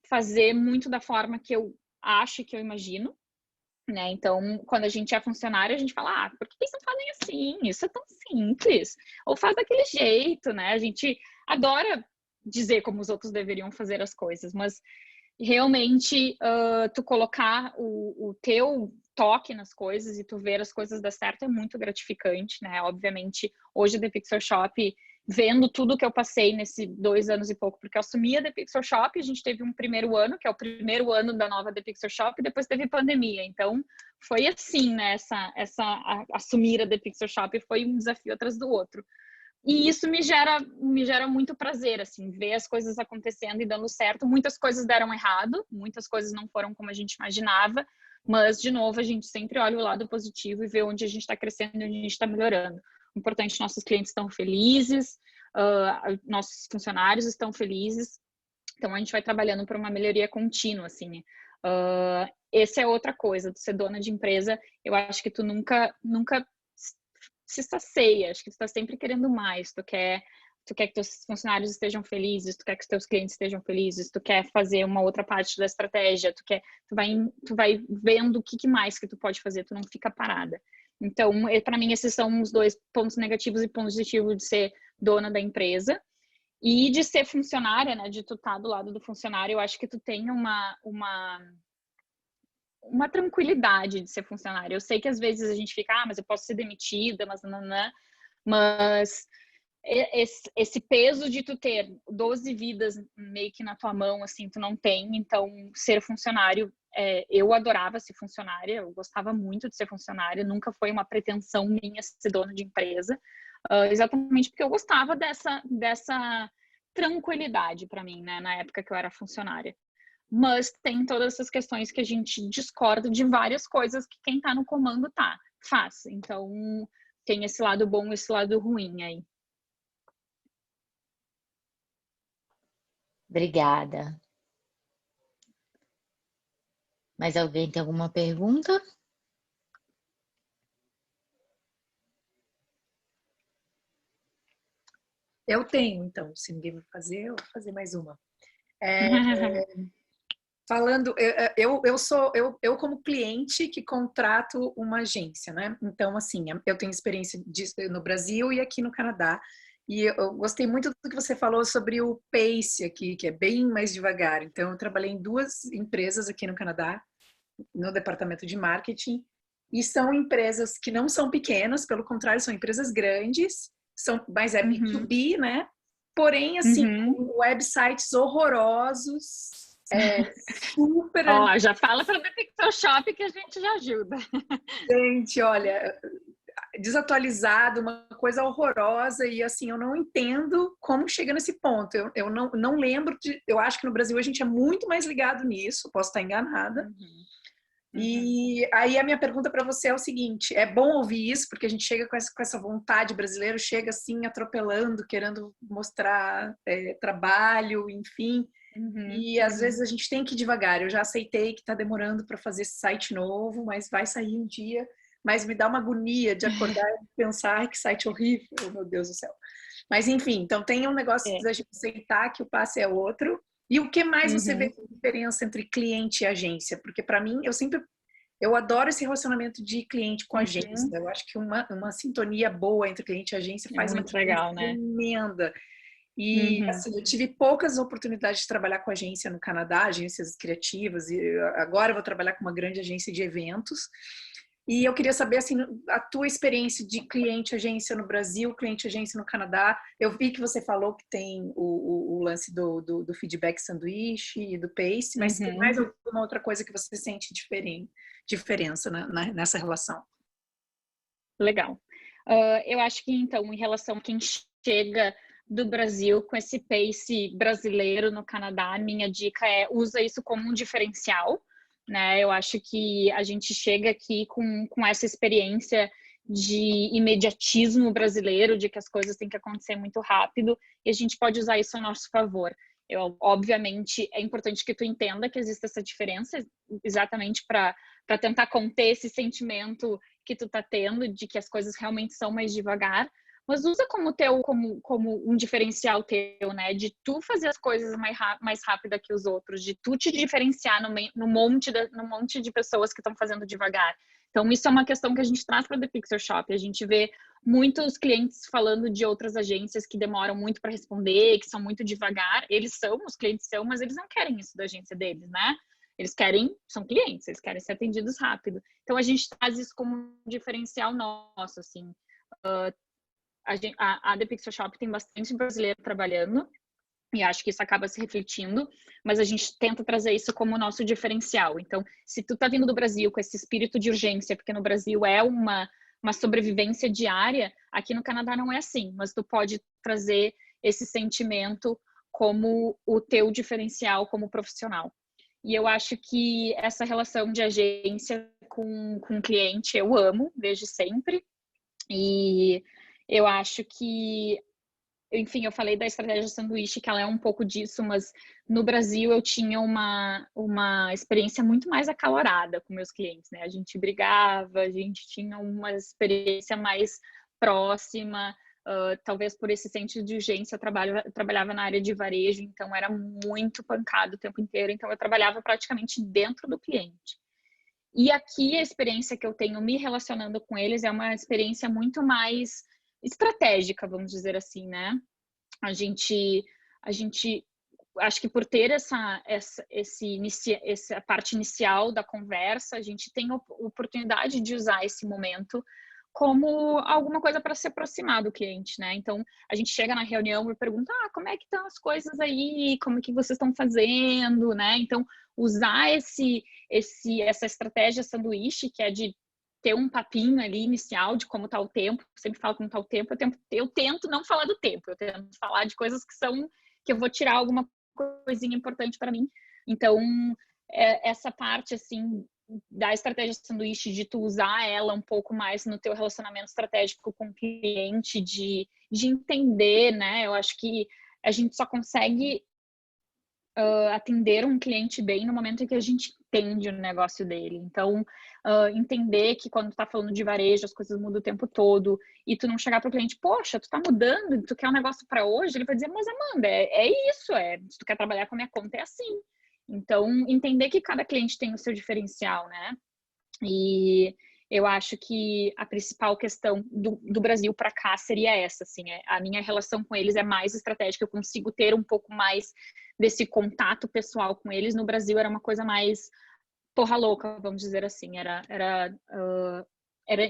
fazer muito da forma que eu acho, que eu imagino, né? Então, quando a gente é funcionário, a gente fala, por que eles não fazem assim? Isso é tão simples. Ou faz daquele jeito, né? A gente adora dizer como os outros deveriam fazer as coisas, mas realmente tu colocar o teu toque nas coisas e tu ver as coisas dar certo é muito gratificante, né? Obviamente, hoje a The Pixel Shop, vendo tudo que eu passei nesses 2 anos e pouco, porque eu assumi a The Pixel Shop, a gente teve um primeiro ano, que é o primeiro ano da nova The Pixel Shop, e depois teve pandemia. Então, foi assim, né? Assumir a The Pixel Shop foi um desafio atrás do outro. E isso me gera muito prazer, assim, ver as coisas acontecendo e dando certo. Muitas coisas deram errado, muitas coisas não foram como a gente imaginava, mas, de novo, a gente sempre olha o lado positivo e vê onde a gente está crescendo e onde a gente está melhorando. O importante, nossos clientes estão felizes, nossos funcionários estão felizes, então a gente vai trabalhando por uma melhoria contínua, assim. Essa é outra coisa, de ser dona de empresa, eu acho que tu nunca se sacia, acho que tu está sempre querendo mais, tu quer que teus funcionários estejam felizes, tu quer que os teus clientes estejam felizes, tu quer fazer uma outra parte da estratégia, tu vai vendo o que mais que tu pode fazer, tu não fica parada. Então, para mim, esses são os 2 pontos negativos e pontos positivos de ser dona da empresa. E de ser funcionária, né, de tu estar do lado do funcionário, eu acho que tu tem uma tranquilidade de ser funcionária. Eu sei que às vezes a gente fica, mas eu posso ser demitida, mas esse peso de tu ter 12 vidas meio que na tua mão, assim, tu não tem. Então, ser funcionário, eu adorava ser funcionária, eu gostava muito de ser funcionária, nunca foi uma pretensão minha ser dona de empresa, exatamente porque eu gostava dessa tranquilidade para mim, né, na época que eu era funcionária. Mas tem todas essas questões que a gente discorda de várias coisas que quem tá no comando faz. Então, tem esse lado bom e esse lado ruim aí. Obrigada. Mais alguém tem alguma pergunta? Eu tenho, então, se ninguém vai fazer, eu vou fazer mais uma. Falando, eu como cliente que contrato uma agência, né? Então, assim, eu tenho experiência no Brasil e aqui no Canadá. E eu gostei muito do que você falou sobre o pace aqui, que é bem mais devagar. Então, eu trabalhei em 2 empresas aqui no Canadá, no departamento de marketing, e são empresas que não são pequenas, pelo contrário, são empresas grandes, mas é B2B, né? Porém, assim, websites horrorosos, super... já fala para o The Pixel Shop que a gente já ajuda. Gente, olha, desatualizado, uma coisa horrorosa, e assim, eu não entendo como chega nesse ponto. Eu não lembro eu acho que no Brasil a gente é muito mais ligado nisso, posso estar enganada. E aí a minha pergunta para você é o seguinte, é bom ouvir isso, porque a gente chega com essa vontade, brasileiro chega assim, atropelando, querendo mostrar trabalho, enfim, e às vezes a gente tem que ir devagar. Eu já aceitei que está demorando para fazer esse site novo, mas vai sair um dia, mas me dá uma agonia de acordar e pensar que site horrível, meu Deus do céu. Mas enfim, então tem um negócio de aceitar que o passe é outro. E o que mais você vê de diferença entre cliente e agência? Porque para mim, eu adoro esse relacionamento de cliente com agência. Eu acho que uma sintonia boa entre cliente e agência faz uma diferença tremenda. E assim, eu tive poucas oportunidades de trabalhar com agência no Canadá, agências criativas, e agora eu vou trabalhar com uma grande agência de eventos. E eu queria saber, assim, a tua experiência de cliente-agência no Brasil, cliente-agência no Canadá. Eu vi que você falou que tem o lance do feedback sanduíche e do pace, mas tem mais alguma outra coisa que você sente diferença nessa relação? Legal. Eu acho que, então, em relação a quem chega do Brasil com esse pace brasileiro no Canadá, minha dica é usa isso como um diferencial, né? Eu acho que a gente chega aqui com essa experiência de imediatismo brasileiro, de que as coisas têm que acontecer muito rápido, e a gente pode usar isso a nosso favor. Obviamente, é importante que tu entenda que existe essa diferença, exatamente para tentar conter esse sentimento que tu tá tendo, de que as coisas realmente são mais devagar, mas usa como um diferencial teu, né? De tu fazer as coisas mais rápida que os outros, de tu te diferenciar no monte de pessoas que estão fazendo devagar. Então, isso é uma questão que a gente traz para The Pixel Shop. A gente vê muitos clientes falando de outras agências que demoram muito para responder, que são muito devagar. Os clientes são, mas eles não querem isso da agência deles, né? Eles são clientes, eles querem ser atendidos rápido. Então, a gente traz isso como um diferencial nosso, assim. A The Pixel Shop tem bastante brasileiro trabalhando, e acho que isso acaba se refletindo, mas a gente tenta trazer isso como nosso diferencial. Então, se tu tá vindo do Brasil com esse espírito de urgência, porque no Brasil é uma sobrevivência diária, aqui no Canadá não é assim, mas tu pode trazer esse sentimento como o teu diferencial como profissional. E eu acho que essa relação de agência com cliente eu amo desde sempre, e eu acho que, enfim, eu falei da estratégia sanduíche, que ela é um pouco disso, mas no Brasil eu tinha uma experiência muito mais acalorada com meus clientes, né? A gente brigava, a gente tinha uma experiência mais próxima, talvez por esse senso de urgência. Eu trabalhava na área de varejo, então era muito pancado o tempo inteiro, então eu trabalhava praticamente dentro do cliente. E aqui a experiência que eu tenho me relacionando com eles é uma experiência muito mais estratégica, vamos dizer assim, né? A gente acho que por ter essa parte inicial da conversa, a gente tem a oportunidade de usar esse momento como alguma coisa para se aproximar do cliente, né? Então, a gente chega na reunião e pergunta, como é que estão as coisas aí? Como é que vocês estão fazendo, né? Então, usar essa estratégia sanduíche, que é de ter um papinho ali inicial de como tá o tempo, sempre falo como tá o tempo, eu tento não falar do tempo, eu tento falar de coisas que eu vou tirar alguma coisinha importante para mim. Então, essa parte, assim, da estratégia sanduíche, de tu usar ela um pouco mais no teu relacionamento estratégico com o cliente, de entender, né? Eu acho que a gente só consegue atender um cliente bem no momento em que a gente entende o negócio dele. Então, entender que quando tu tá falando de varejo, as coisas mudam o tempo todo, e tu não chegar pro cliente, poxa, tu tá mudando, tu quer um negócio para hoje, ele vai dizer, mas Amanda, isso, se tu quer trabalhar com a minha conta, é assim. Então, entender que cada cliente tem o seu diferencial, né? E eu acho que a principal questão do Brasil para cá seria essa, assim, a minha relação com eles é mais estratégica, eu consigo ter um pouco mais desse contato pessoal com eles. No Brasil era uma coisa mais porra louca, vamos dizer assim, era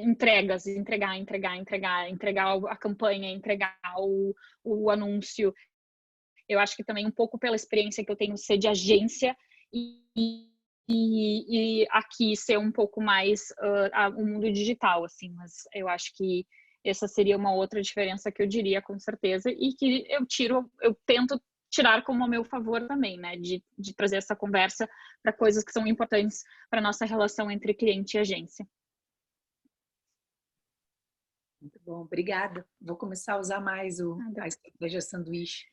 entregas, entregar a campanha, entregar o anúncio. Eu acho que também um pouco pela experiência que eu tenho ser de agência e aqui ser um pouco mais o mundo digital, assim, mas eu acho que essa seria uma outra diferença que eu diria com certeza, e que eu tento tirar como a meu favor também, né, de trazer essa conversa para coisas que são importantes para nossa relação entre cliente e agência. Muito bom, obrigada. Vou começar a usar mais a estratégia sanduíche.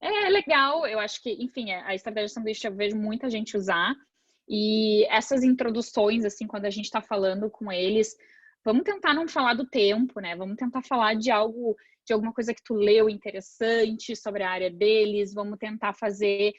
É legal, eu acho que, enfim, a estratégia sanduíche eu vejo muita gente usar, e essas introduções, assim, quando a gente está falando com eles, vamos tentar não falar do tempo, né? Vamos tentar falar de alguma coisa que tu leu interessante sobre a área deles, vamos tentar trazer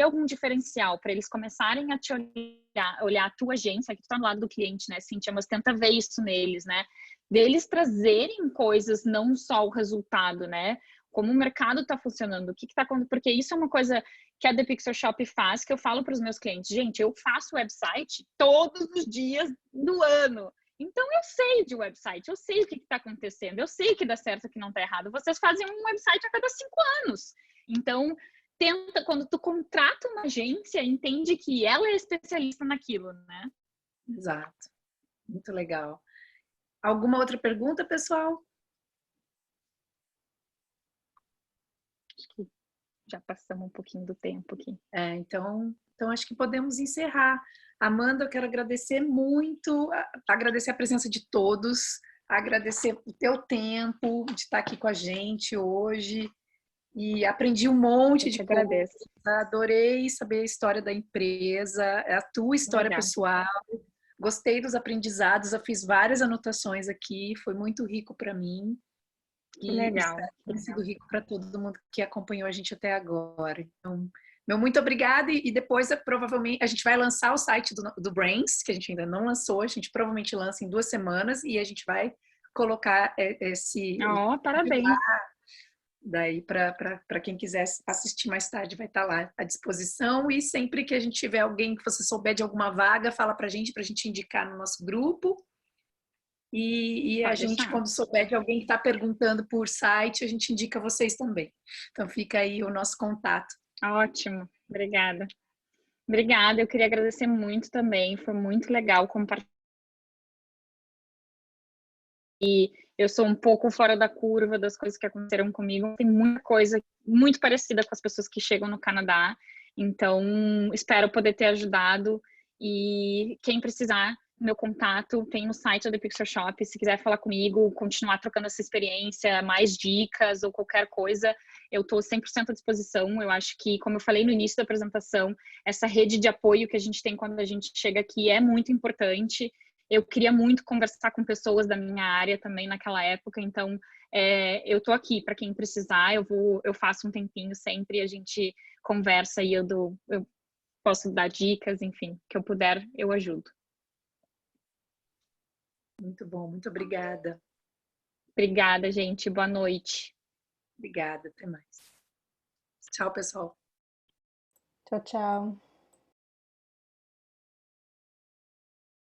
algum diferencial para eles começarem a te olhar a tua agência, que tu tá do lado do cliente, né, Cíntia? Mas tenta ver isso neles, né? Deles trazerem coisas, não só o resultado, né? Como o mercado está funcionando, o que está acontecendo, porque isso é uma coisa que a The Pixel Shop faz, que eu falo para os meus clientes, gente, eu faço website todos os dias do ano, então eu sei de website, eu sei o que está acontecendo, eu sei que dá certo, o que não está errado. Vocês fazem um website a cada 5 anos, então tenta, quando tu contrata uma agência, entende que ela é especialista naquilo, né? Exato, muito legal. Alguma outra pergunta, pessoal? Acho que já passamos um pouquinho do tempo aqui. Então acho que podemos encerrar. Amanda, eu quero agradecer muito, agradecer a presença de todos, agradecer o teu tempo de estar aqui com a gente hoje. E aprendi um monte de coisa, adorei saber a história da empresa, a tua história pessoal, gostei dos aprendizados, eu fiz várias anotações aqui, foi muito rico para mim. Que legal. Espero que tenha sido rico para todo mundo que acompanhou a gente até agora. Então, meu muito obrigada e depois provavelmente a gente vai lançar o site do Brains, que a gente ainda não lançou, a gente provavelmente lança em 2 semanas e a gente vai colocar esse... parabéns! Daí, para quem quiser assistir mais tarde, vai estar lá à disposição. E sempre que a gente tiver alguém que você souber de alguma vaga, fala para a gente indicar no nosso grupo. E a gente, quando souber de alguém que está perguntando por site, a gente indica vocês também. Então, fica aí o nosso contato. Ótimo, obrigada. Obrigada, eu queria agradecer muito também, foi muito legal compartilhar. E eu sou um pouco fora da curva das coisas que aconteceram comigo. Tem muita coisa muito parecida com as pessoas que chegam no Canadá. Então, espero poder ter ajudado. E quem precisar, meu contato tem no site da The Picture Shop. Se quiser falar comigo, continuar trocando essa experiência, mais dicas ou qualquer coisa, eu estou 100% à disposição. Eu acho que, como eu falei no início da apresentação, essa rede de apoio que a gente tem quando a gente chega aqui é muito importante. Eu queria muito conversar com pessoas da minha área também naquela época, então eu tô aqui para quem precisar, eu faço um tempinho sempre, a gente conversa e eu posso dar dicas, enfim, que eu puder, eu ajudo. Muito bom, muito obrigada. Obrigada, gente, boa noite. Obrigada, até mais. Tchau, pessoal. Tchau, tchau.